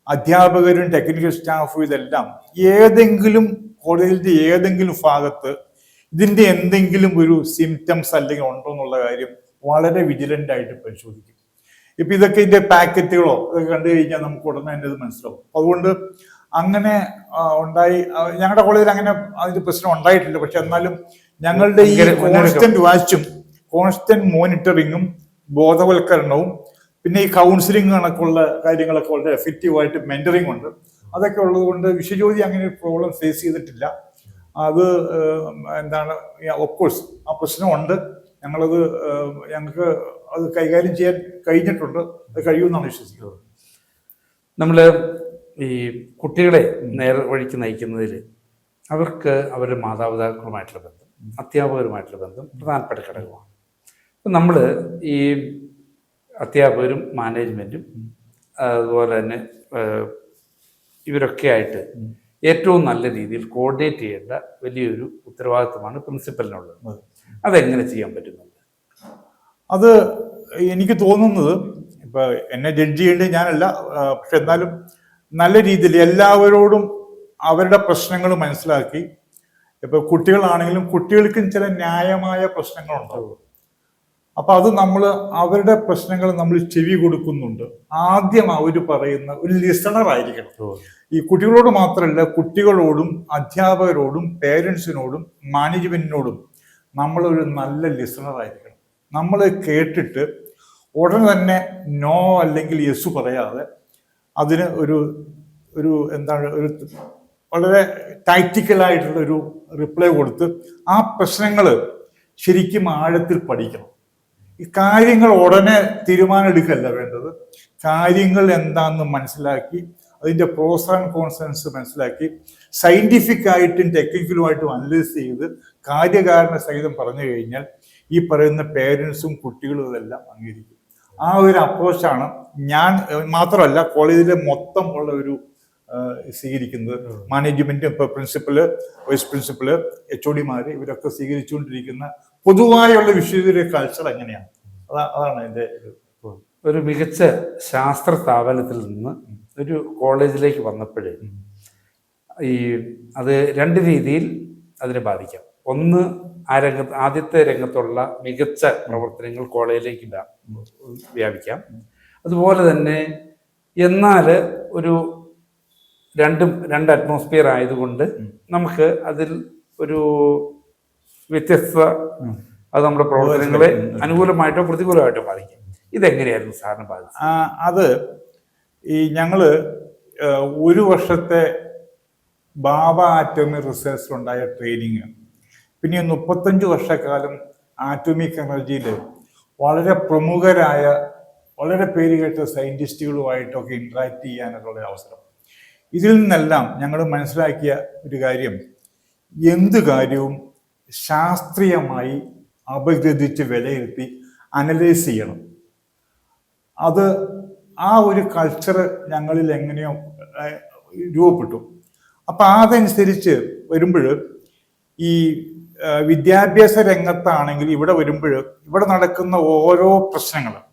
അധ്യാപകരും ടെക്നിക്കൽ സ്റ്റാഫും ഇതെല്ലാം ഏതെങ്കിലും കോളേജിന്റെ ഏതെങ്കിലും ഭാഗത്ത് ഇതിന്റെ എന്തെങ്കിലും ഒരു സിംറ്റംസ് അല്ലെങ്കിൽ ഉണ്ടോ എന്നുള്ള കാര്യം വളരെ വിജിലന്റ് ആയിട്ട് പരിശോധിക്കും. ഇപ്പൊ ഇതൊക്കെ ഇതിന്റെ പാക്കറ്റുകളോ ഇതൊക്കെ കണ്ടു കഴിഞ്ഞാൽ നമുക്ക് ഉടനെ തന്നെ ഇത് മനസ്സിലാവും. അതുകൊണ്ട് അങ്ങനെ ഉണ്ടായി. ഞങ്ങളുടെ കോളേജിൽ അങ്ങനെ അതിന്റെ പ്രശ്നം ഉണ്ടായിട്ടില്ല. പക്ഷെ എന്നാലും ഞങ്ങളുടെ ഈ കോൺസ്റ്റന്റ് വാച്ചും കോൺസ്റ്റന്റ് മോണിറ്ററിങ്ങും ബോധവൽക്കരണവും പിന്നെ ഈ കൗൺസിലിംഗ് കണക്കുള്ള കാര്യങ്ങളൊക്കെ വളരെ എഫക്റ്റീവായിട്ട് മെന്ററിംഗ് ഉണ്ട്. അതൊക്കെ ഉള്ളത് കൊണ്ട് വിശ്വജ്യോതി അങ്ങനെ ഒരു പ്രോബ്ലം ഫേസ് ചെയ്തിട്ടില്ല. അത് എന്താണ്, ഓഫ്കോഴ്സ് ആ പ്രശ്നമുണ്ട്. ഞങ്ങൾക്ക് അത് കൈകാര്യം ചെയ്യാൻ കഴിഞ്ഞിട്ടുണ്ട്. അത് കഴിയുമെന്നാണ് വിശ്വസിക്കുന്നത്. നമ്മൾ ഈ കുട്ടികളെ നേർവഴിക്ക് നയിക്കുന്നതിൽ അവർക്ക് അവരുടെ മാതാപിതാക്കളുമായിട്ടുള്ള ബന്ധം, അധ്യാപകരുമായിട്ടുള്ള ബന്ധം പ്രധാനപ്പെട്ട ഘടകമാണ്. അപ്പം നമ്മൾ ഈ അധ്യാപകരും മാനേജ്മെൻറ്റും അതുപോലെ തന്നെ ഇവരൊക്കെ ആയിട്ട് ഏറ്റവും നല്ല രീതിയിൽ കോർഡിനേറ്റ് ചെയ്യേണ്ട വലിയൊരു ഉത്തരവാദിത്വമാണ് പ്രിൻസിപ്പലിനുള്ളത്. അതെങ്ങനെ ചെയ്യാൻ പറ്റുന്നുണ്ട്? അത് എനിക്ക് തോന്നുന്നത്, ഇപ്പൊ എന്നെ ജഡ്ജ് ചെയ്യേണ്ടത് ഞാനല്ല, പക്ഷെ എന്നാലും നല്ല രീതിയിൽ എല്ലാവരോടും അവരുടെ പ്രശ്നങ്ങൾ മനസ്സിലാക്കി, ഇപ്പൊ കുട്ടികളാണെങ്കിലും കുട്ടികൾക്കും ചില ന്യായമായ പ്രശ്നങ്ങളുണ്ടാവും. അപ്പൊ അത് അവരുടെ പ്രശ്നങ്ങൾ നമ്മൾ ചെവി കൊടുക്കുന്നുണ്ട്. ആദ്യം അവർ പറയുന്ന ഒരു ലിസണർ ആയിരിക്കണം. ഈ കുട്ടികളോട് മാത്രമല്ല, കുട്ടികളോടും അധ്യാപകരോടും പേരൻസിനോടും മാനേജ്മെന്റിനോടും നമ്മളൊരു നല്ല ലിസണർ ആയിരിക്കണം. നമ്മൾ കേട്ടിട്ട് ഉടനെ തന്നെ നോ അല്ലെങ്കിൽ യെസ് പറയാതെ അതിന് ഒരു എന്താണ് ഒരു വളരെ ടാക്റ്റിക്കലായിട്ടുള്ള ഒരു റിപ്ലൈ കൊടുത്ത് ആ പ്രശ്നങ്ങൾ ശരിക്കും ആഴത്തിൽ പഠിക്കണം. ഈ കാര്യങ്ങൾ ഉടനെ തീരുമാനം എടുക്കല്ല വേണ്ടത്. കാര്യങ്ങൾ എന്താണെന്ന് മനസ്സിലാക്കി അതിൻ്റെ പ്രോസ് ആൻഡ് കോൺസ് മനസ്സിലാക്കി സയന്റിഫിക് ആയിട്ടും ടെക്നിക്കലുമായിട്ടും അനലൈസ് ചെയ്ത് കാര്യകാരണ സഹിതം പറഞ്ഞു കഴിഞ്ഞാൽ ഈ പറയുന്ന പേരൻസും കുട്ടികളും ഇതെല്ലാം അംഗീകരിക്കും. ആ ഒരു അപ്രോച്ചാണ് ഞാൻ മാത്രമല്ല കോളേജിലെ മൊത്തം ഉള്ള ഒരു സ്വീകരിക്കുന്നത്. മാനേജ്മെന്റ്, ഇപ്പൊ പ്രിൻസിപ്പല്, വൈസ് പ്രിൻസിപ്പല്, HOD ഇവരൊക്കെ സ്വീകരിച്ചുകൊണ്ടിരിക്കുന്ന പൊതുവായുള്ള വിശ്വവിദ്യാലയ കൾച്ചർ എങ്ങനെയാണ്, അതാണ് എൻ്റെ ഒരു മികച്ച ശാസ്ത്ര സ്ഥാപനത്തിൽ നിന്ന് ഒരു കോളേജിലേക്ക് വന്നപ്പോഴേ അത് രണ്ട് രീതിയിൽ അതിനെ ബാധിക്കാം. ഒന്ന്, ആദ്യത്തെ രംഗത്തുള്ള മികച്ച പ്രവർത്തനങ്ങൾ കോളേജിലേക്ക് വ്യാപിക്കാം. അതുപോലെ തന്നെ എന്നാൽ ഒരു രണ്ട് അറ്റ്മോസ്ഫിയർ ആയതുകൊണ്ട് നമുക്ക് അതിൽ ഒരു വ്യത്യസ്ത അത് നമ്മുടെ പ്രവർത്തനങ്ങളെ അനുകൂലമായിട്ടോ പ്രതികൂലമായിട്ടോ ബാധിക്കും. ഇതെങ്ങനെയായിരുന്നു സാറിന് ബാധിച്ചത്? അത് ഞങ്ങള് ഒരു വർഷത്തെ ബാബ ആറ്റോമിക് റിസർച്ചിലുണ്ടായ ട്രെയിനിങ്, പിന്നെ 35 വർഷക്കാലം ആറ്റോമിക് എനർജിയിൽ വളരെ പ്രമുഖരായ വളരെ പേരുകേട്ട സയന്റിസ്റ്റുകളുമായിട്ടൊക്കെ ഇന്ററാക്ട് ചെയ്യാനുള്ള അവസരം. ഇതിൽ നിന്നെല്ലാം ഞങ്ങൾ മനസ്സിലാക്കിയ ഒരു കാര്യം, എന്ത് കാര്യവും ശാസ്ത്രീയമായി അപഗ്രഥിച്ച് വിലയിരുത്തി അനലൈസ് ചെയ്യണം. അത് ആ ഒരു കൾച്ചർ ഞങ്ങളിൽ എങ്ങനെയോ രൂപപ്പെട്ടു. അപ്പൊ അതനുസരിച്ച് വരുമ്പോൾ ഈ വിദ്യാഭ്യാസ രംഗത്താണെങ്കിൽ ഇവിടെ വരുമ്പോൾ ഇവിടെ നടക്കുന്ന ഓരോ പ്രശ്നങ്ങളും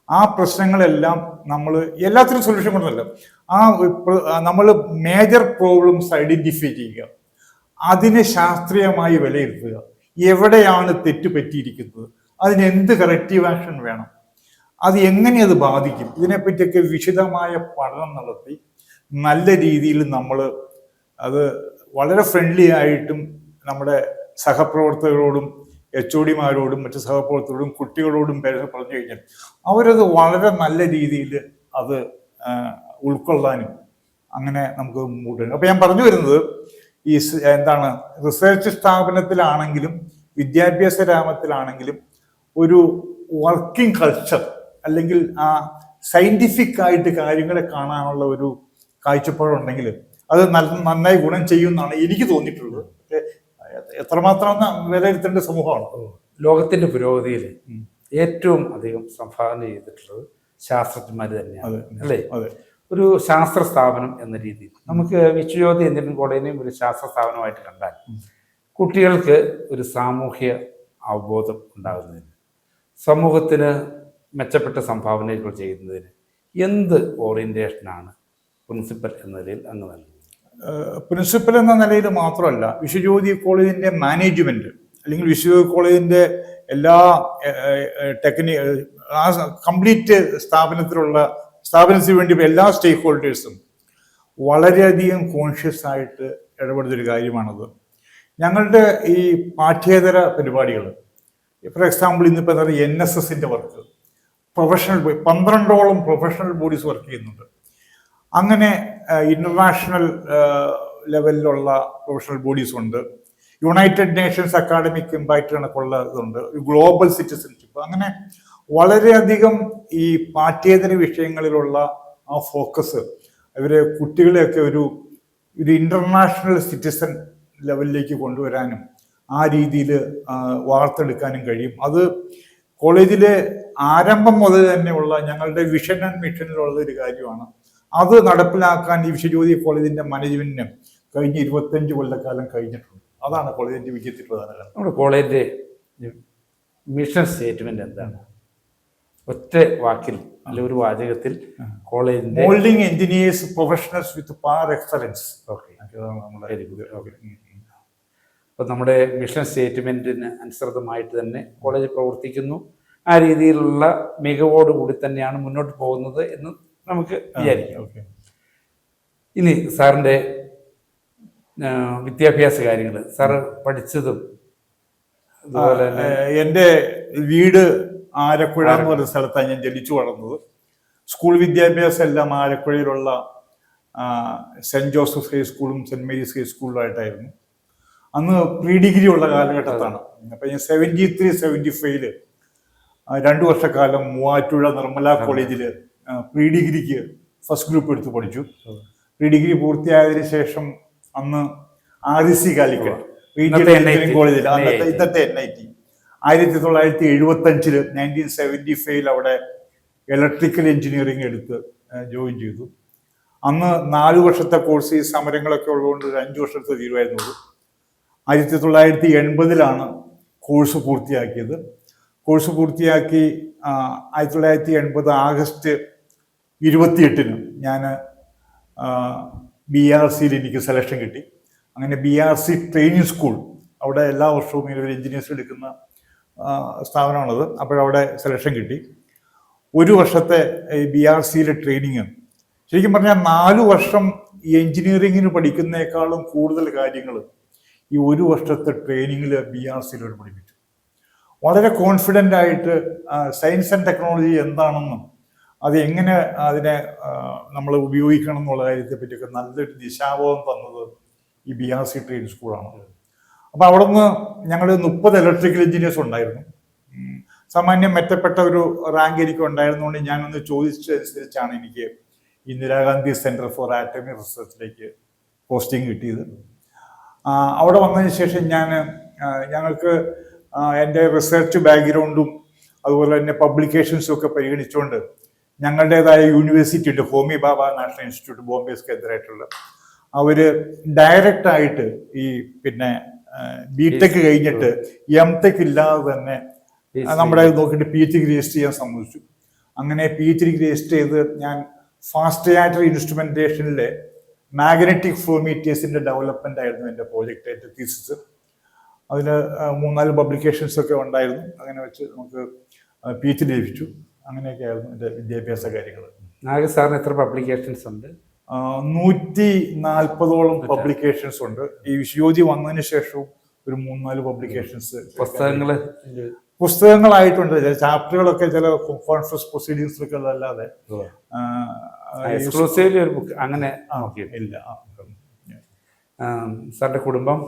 ആ പ്രശ്നങ്ങളെല്ലാം നമ്മൾ എല്ലാത്തിനും സൊല്യൂഷൻ കൊണ്ടല്ല, നമ്മൾ മേജർ പ്രോബ്ലംസ് ഐഡന്റിഫൈ ചെയ്യുക, അതിനെ ശാസ്ത്രീയമായി വിലയിരുത്തുക, എവിടെയാണ് തെറ്റ് പറ്റിയിരിക്കുന്നത്, അതിന് എന്ത് കറക്റ്റീവ് ആക്ഷൻ വേണം, അത് എങ്ങനെ അത് ബാധിക്കും, ഇതിനെപ്പറ്റിയൊക്കെ വിശദമായ പഠനം നടത്തി നല്ല രീതിയിൽ നമ്മൾ അത് വളരെ ഫ്രണ്ട്ലി ആയിട്ടും നമ്മുടെ സഹപ്രവർത്തകരോടും HOD-മാരോടും മറ്റു സഹപ്രവർത്തകരോടും കുട്ടികളോടും പറഞ്ഞു കഴിഞ്ഞാൽ അവരത് വളരെ നല്ല രീതിയിൽ അത് ഉൾക്കൊള്ളാനും അങ്ങനെ നമുക്ക് മൂടുന്നു. അപ്പൊ ഞാൻ പറഞ്ഞു വരുന്നത് ഈ എന്താണ്, റിസർച്ച് സ്ഥാപനത്തിലാണെങ്കിലും വിദ്യാഭ്യാസ രാമത്തിലാണെങ്കിലും ഒരു വർക്കിംഗ് കൾച്ചർ അല്ലെങ്കിൽ ആ സയന്റിഫിക് ആയിട്ട് കാര്യങ്ങളെ കാണാനുള്ള ഒരു കാഴ്ചപ്പാടുണ്ടെങ്കിൽ അത് നന്നായി ഗുണം ചെയ്യുമെന്നാണ് എനിക്ക് തോന്നിയിട്ടുള്ളത്. പക്ഷേ എത്രമാത്രം വിലയിരുത്തേണ്ട സമൂഹമാണ്. ലോകത്തിന്റെ പുരോഗതിയിൽ ഏറ്റവും അധികം സംഭാവന ചെയ്തിട്ടുള്ളത് ശാസ്ത്രജ്ഞന്മാർ തന്നെയാണ്, അല്ലേ? ഒരു ശാസ്ത്ര സ്ഥാപനം എന്ന രീതിയിൽ നമുക്ക് വിശ്വജ്യോതി എഞ്ചിനീയറിംഗ് കോളേജിനെയും ഒരു ശാസ്ത്ര സ്ഥാപനമായിട്ട് കണ്ടാൽ കുട്ടികൾക്ക് ഒരു സാമൂഹ്യ അവബോധം ഉണ്ടാകുന്നതിന്, സമൂഹത്തിന് മെച്ചപ്പെട്ട സംഭാവനകൾ ചെയ്യുന്നതിന് എന്ത് ഓറിയന്റേഷനാണ് പ്രിൻസിപ്പൽ എന്ന നിലയിൽ അങ്ങ് നൽകുന്നത്? പ്രിൻസിപ്പൽ എന്ന നിലയിൽ മാത്രമല്ല, വിശ്വജ്യോതി കോളേജിന്റെ മാനേജ്മെന്റ് അല്ലെങ്കിൽ വിശ്വജ്യോതി കോളേജിന്റെ എല്ലാ ആ കംപ്ലീറ്റ് സ്ഥാപനത്തിന് വേണ്ടി എല്ലാ സ്റ്റേക്ക് ഹോൾഡേഴ്സും വളരെയധികം കോൺഷ്യസ് ആയിട്ട് ഇടപെടുന്നൊരു കാര്യമാണത്. ഞങ്ങളുടെ ഈ പാഠ്യേതര പരിപാടികൾ, ഫോർ എക്സാമ്പിൾ ഇന്നിപ്പോൾ NSSന്റെ വർക്ക്, പ്രൊഫഷണൽ 12ഓളം പ്രൊഫഷണൽ ബോഡീസ് വർക്ക് ചെയ്യുന്നുണ്ട്. അങ്ങനെ ഇന്റർനാഷണൽ ലെവലിലുള്ള പ്രൊഫഷണൽ ബോഡീസ് ഉണ്ട്, യുണൈറ്റഡ് നേഷൻസ് അക്കാഡമിക് ഇമ്പാക്ട് കണക്കുള്ള ഇതുണ്ട്, ഗ്ലോബൽ സിറ്റിസൺഷിപ്പ്, അങ്ങനെ വളരെയധികം ഈ പാഠ്യേതര വിഷയങ്ങളിലുള്ള ആ ഫോക്കസ് ഇവരെ കുട്ടികളെയൊക്കെ ഒരു ഇന്റർനാഷണൽ സിറ്റിസൺ ലെവലിലേക്ക് കൊണ്ടുവരാനും ആ രീതിയിൽ വാർത്തെടുക്കാനും കഴിയും. അത് കോളേജിലെ ആരംഭം മുതൽ തന്നെയുള്ള ഞങ്ങളുടെ വിഷൻ ആൻഡ് മിഷനിലുള്ള ഒരു കാര്യമാണ്. അത് നടപ്പിലാക്കാൻ ഈ വിശ്വജ്യോതി കോളേജിന്റെ മാനേജ്മെന്റിന് കഴിഞ്ഞ 25 കൊല്ലക്കാലം കഴിഞ്ഞിട്ടുണ്ട്. അതാണ് കോളേജിന്റെ വിജയത്തിൽ പ്രധാന കാരണം. നമ്മുടെ കോളേജിന്റെ മിഷൻ സ്റ്റേറ്റ്മെന്റ് എന്താണ്? ഒറ്റ വാക്കിൽ അല്ലെ ഒരു വാചകത്തിൽ കോളേജിന്റെ മോൾഡിംഗ് എഞ്ചിനീയേഴ്സ് പ്രൊഫഷണൽസ് വിത്ത് പാർ എക്സലൻസ്. അപ്പൊ നമ്മുടെ മിഷൻ സ്റ്റേറ്റ്മെന്റിന് അനുസൃതമായിട്ട് തന്നെ കോളേജ് പ്രവർത്തിക്കുന്നു. ആ രീതിയിലുള്ള മികവോടുകൂടി തന്നെയാണ് മുന്നോട്ട് പോകുന്നത് എന്ന് നമുക്ക് വിചാരിക്കാം. ഇനി സാറിന്റെ വിദ്യാഭ്യാസ കാര്യങ്ങൾ, സാറ് പഠിച്ചതും അതുപോലെ തന്നെ എൻ്റെ വീട് ആലപ്പുഴ എന്ന് പറയുന്ന സ്ഥലത്താണ് ഞാൻ ജനിച്ചു വളർന്നത്. സ്കൂൾ വിദ്യാഭ്യാസം എല്ലാം ആലപ്പുഴയിലുള്ള സെന്റ് ജോസഫ് ഹൈസ്കൂളും സെന്റ് മേരീസ് ഹൈസ്കൂളിലായിട്ടായിരുന്നു. അന്ന് പ്രീ ഡിഗ്രി ഉള്ള കാലഘട്ടത്താണ്. അപ്പൊ ഞാൻ 73-75 2 വർഷക്കാലം മൂവാറ്റുപുഴ നിർമ്മല കോളേജില് പ്രീ ഡിഗ്രിക്ക് ഫസ്റ്റ് ഗ്രൂപ്പ് എടുത്ത് പഠിച്ചു. പ്രീ ഡിഗ്രി പൂർത്തിയായതിനു ശേഷം അന്ന് REC കാലിക്കറ്റ് എഞ്ചിനീയറിംഗ് കോളേജിൽ, ഇന്നത്തെ NIT, 1975 1975 അവിടെ ഇലക്ട്രിക്കൽ എഞ്ചിനീയറിംഗ് എടുത്ത് ജോയിൻ ചെയ്തു. അന്ന് 4 വർഷത്തെ കോഴ്സ്, ഈ സമരങ്ങളൊക്കെ ഉള്ളതുകൊണ്ട് 5 വർഷത്തെ തീരുമായിരുന്നുള്ളൂ. 1980 കോഴ്സ് പൂർത്തിയാക്കിയത്. കോഴ്സ് പൂർത്തിയാക്കി 1980 ആഗസ്റ്റ് 28 ഞാൻ BRCയിൽ എനിക്ക് സെലക്ഷൻ കിട്ടി. അങ്ങനെ BRC ട്രെയിനിങ് സ്കൂൾ, അവിടെ എല്ലാ വർഷവും ഇങ്ങനെ എഞ്ചിനീയേഴ്സ് എടുക്കുന്ന സ്ഥാപനമാണത്. അപ്പോഴവിടെ സെലക്ഷൻ കിട്ടി. 1 വർഷത്തെ BRCയിലെ ട്രെയിനിങ്, ശരിക്കും പറഞ്ഞാൽ 4 വർഷം ഈ എഞ്ചിനീയറിങ്ങിന് പഠിക്കുന്നതിനേക്കാളും കൂടുതൽ കാര്യങ്ങൾ ഈ 1 വർഷത്തെ ട്രെയിനിങ്ങിൽ BRCയിൽ പഠിപ്പിച്ചു. വളരെ കോൺഫിഡൻ്റ് ആയിട്ട് സയൻസ് ആൻഡ് ടെക്നോളജി എന്താണെന്നും അത് എങ്ങനെ അതിനെ നമ്മൾ ഉപയോഗിക്കണം എന്നുള്ള കാര്യത്തെ പറ്റിയൊക്കെ നല്ലൊരു ദിശാബോധം തന്നത് ഈ BRC ട്രെയിനിങ് സ്കൂളാണ്. അപ്പോൾ അവിടെ നിന്ന് ഞങ്ങൾ 30 ഇലക്ട്രിക്കൽ എഞ്ചിനീയേഴ്സ് ഉണ്ടായിരുന്നു. സാമാന്യം മെച്ചപ്പെട്ട ഒരു റാങ്ക് എനിക്ക് ഉണ്ടായിരുന്നുകൊണ്ട് ഞാനൊന്ന് ചോദിച്ചതനുസരിച്ചാണ് എനിക്ക് Indira Gandhi centre for atomic റിസർച്ചിലേക്ക് posting കിട്ടിയത്. അവിടെ വന്നതിന് ശേഷം ഞങ്ങൾക്ക് എൻ്റെ റിസർച്ച് ബാക്ക്ഗ്രൗണ്ടും അതുപോലെ തന്നെ പബ്ലിക്കേഷൻസും ഒക്കെ പരിഗണിച്ചുകൊണ്ട് ഞങ്ങളുടേതായ യൂണിവേഴ്സിറ്റി ഉണ്ട്, ഹോമി ബാബ നാഷണൽ ഇൻസ്റ്റിറ്റ്യൂട്ട്, ബോംബെസ്ക്ക് എതിരായിട്ടുള്ള. അവര് ഡയറക്റ്റ് ആയിട്ട് ഈ BTech കഴിഞ്ഞിട്ട് MTech ഇല്ലാതെ തന്നെ നമ്മുടെ നോക്കിയിട്ട് PhD രജിസ്റ്റർ ചെയ്യാൻ സമ്മതിച്ചു. അങ്ങനെ PhD രജിസ്റ്റർ ചെയ്ത് ഞാൻ ഫാസ്റ്റ് തിയേറ്റർ ഇൻസ്ട്രുമെന്റേഷനിലെ മാഗ്നറ്റിക് ഫ്ലോമീറ്റേഴ്സിന്റെ ഡെവലപ്മെന്റ് ആയിരുന്നു എൻ്റെ പ്രോജക്റ്റ്, എൻ്റെ തീസിസ്. അതിന് 3-4 പബ്ലിക്കേഷൻസ് ഒക്കെ ഉണ്ടായിരുന്നു. അങ്ങനെ വെച്ച് നമുക്ക് PhD ലഭിച്ചു. അങ്ങനെയൊക്കെ ആയിരുന്നു എൻ്റെ വിദ്യാഭ്യാസ കാര്യങ്ങൾ. നാഗ സാറിന് എത്ര പബ്ലിക്കേഷൻസ് ഉണ്ട്? 140ഓളം പബ്ലിക്കേഷൻസ് ഉണ്ട്. ഈ വിശ്വജ്യോതി വന്നതിന് ശേഷവും ഒരു 3-4 പബ്ലിക്കേഷൻസ്. പുസ്തകങ്ങളായിട്ടുണ്ട്. ചാപ്റ്ററുകളൊക്കെ ചില കോൺഫറൻസ് പ്രൊസീഡിങ്സിലൊക്കെ ഉള്ളതല്ലാതെ എക്സ്ക്ലൂസീവ്ലി ഒരു ബുക്ക് അങ്ങനെ ഇല്ല. സാറിന്റെ കുടുംബം?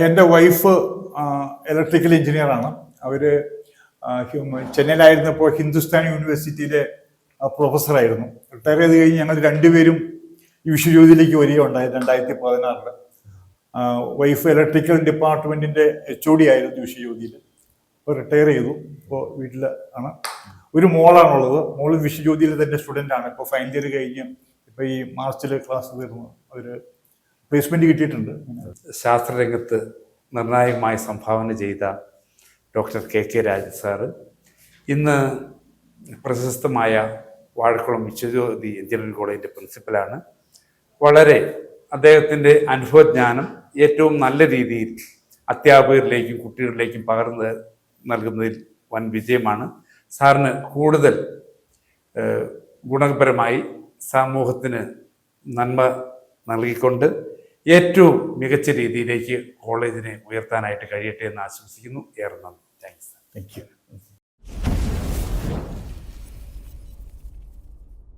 എൻ്റെ വൈഫ് ഇലക്ട്രിക്കൽ എഞ്ചിനീയറാണ്. അവര് ചെന്നൈയിലായിരുന്നപ്പോൾ ഹിന്ദുസ്ഥാൻ യൂണിവേഴ്സിറ്റിയിലെ പ്രൊഫസറായിരുന്നു. റിട്ടയർ ചെയ്ത് കഴിഞ്ഞ് ഞങ്ങൾ രണ്ടുപേരും ഈ വിശ്വജ്യോതിയിലേക്ക് വരികയുണ്ടായി 2016. വൈഫ് ഇലക്ട്രിക്കൽ ഡിപ്പാർട്ട്മെന്റിന്റെ HOD ആയിരുന്നു വിശ്വജ്യോതിയിൽ. ഇപ്പോൾ റിട്ടയർ ചെയ്തു. ഇപ്പോൾ വീട്ടിൽ ആണ്. ഒരു മോളാണുള്ളത്. മോള് വിശ്വജ്യോതിയിൽ തന്നെ സ്റ്റുഡൻ്റ് ആണ്. ഇപ്പോൾ ഫൈനൽ ഇയർ കഴിഞ്ഞ് ഇപ്പോൾ ഈ മാർച്ചിൽ ക്ലാസ് തീർന്നു. ഒരു പ്ലേസ്മെന്റ് കിട്ടിയിട്ടുണ്ട്. ശാസ്ത്രരംഗത്ത് നിർണായകമായി സംഭാവന ചെയ്ത ഡോക്ടർ KK രാജൻ സാറ് ഇന്ന് പ്രശസ്തമായ വാഴക്കുളം വിശ്വജ്യോതി എഞ്ചിനീയറിംഗ് കോളേജിൻ്റെ പ്രിൻസിപ്പലാണ്. വളരെ അദ്ദേഹത്തിൻ്റെ അനുഭവജ്ഞാനം ഏറ്റവും നല്ല രീതിയിൽ അധ്യാപകരിലേക്കും കുട്ടികളിലേക്കും പകർന്ന് നൽകുന്നതിൽ വൻ വിജയമാണ്. സാറിന് കൂടുതൽ ഗുണപരമായി സമൂഹത്തിന് നന്മ നൽകിക്കൊണ്ട് ഏറ്റവും മികച്ച രീതിയിലേക്ക് കോളേജിനെ ഉയർത്താനായിട്ട് കഴിയട്ടെ എന്ന് ആശംസിക്കുന്നു. ഏറെ നന്ദി. താങ്ക്സ്. Thank you.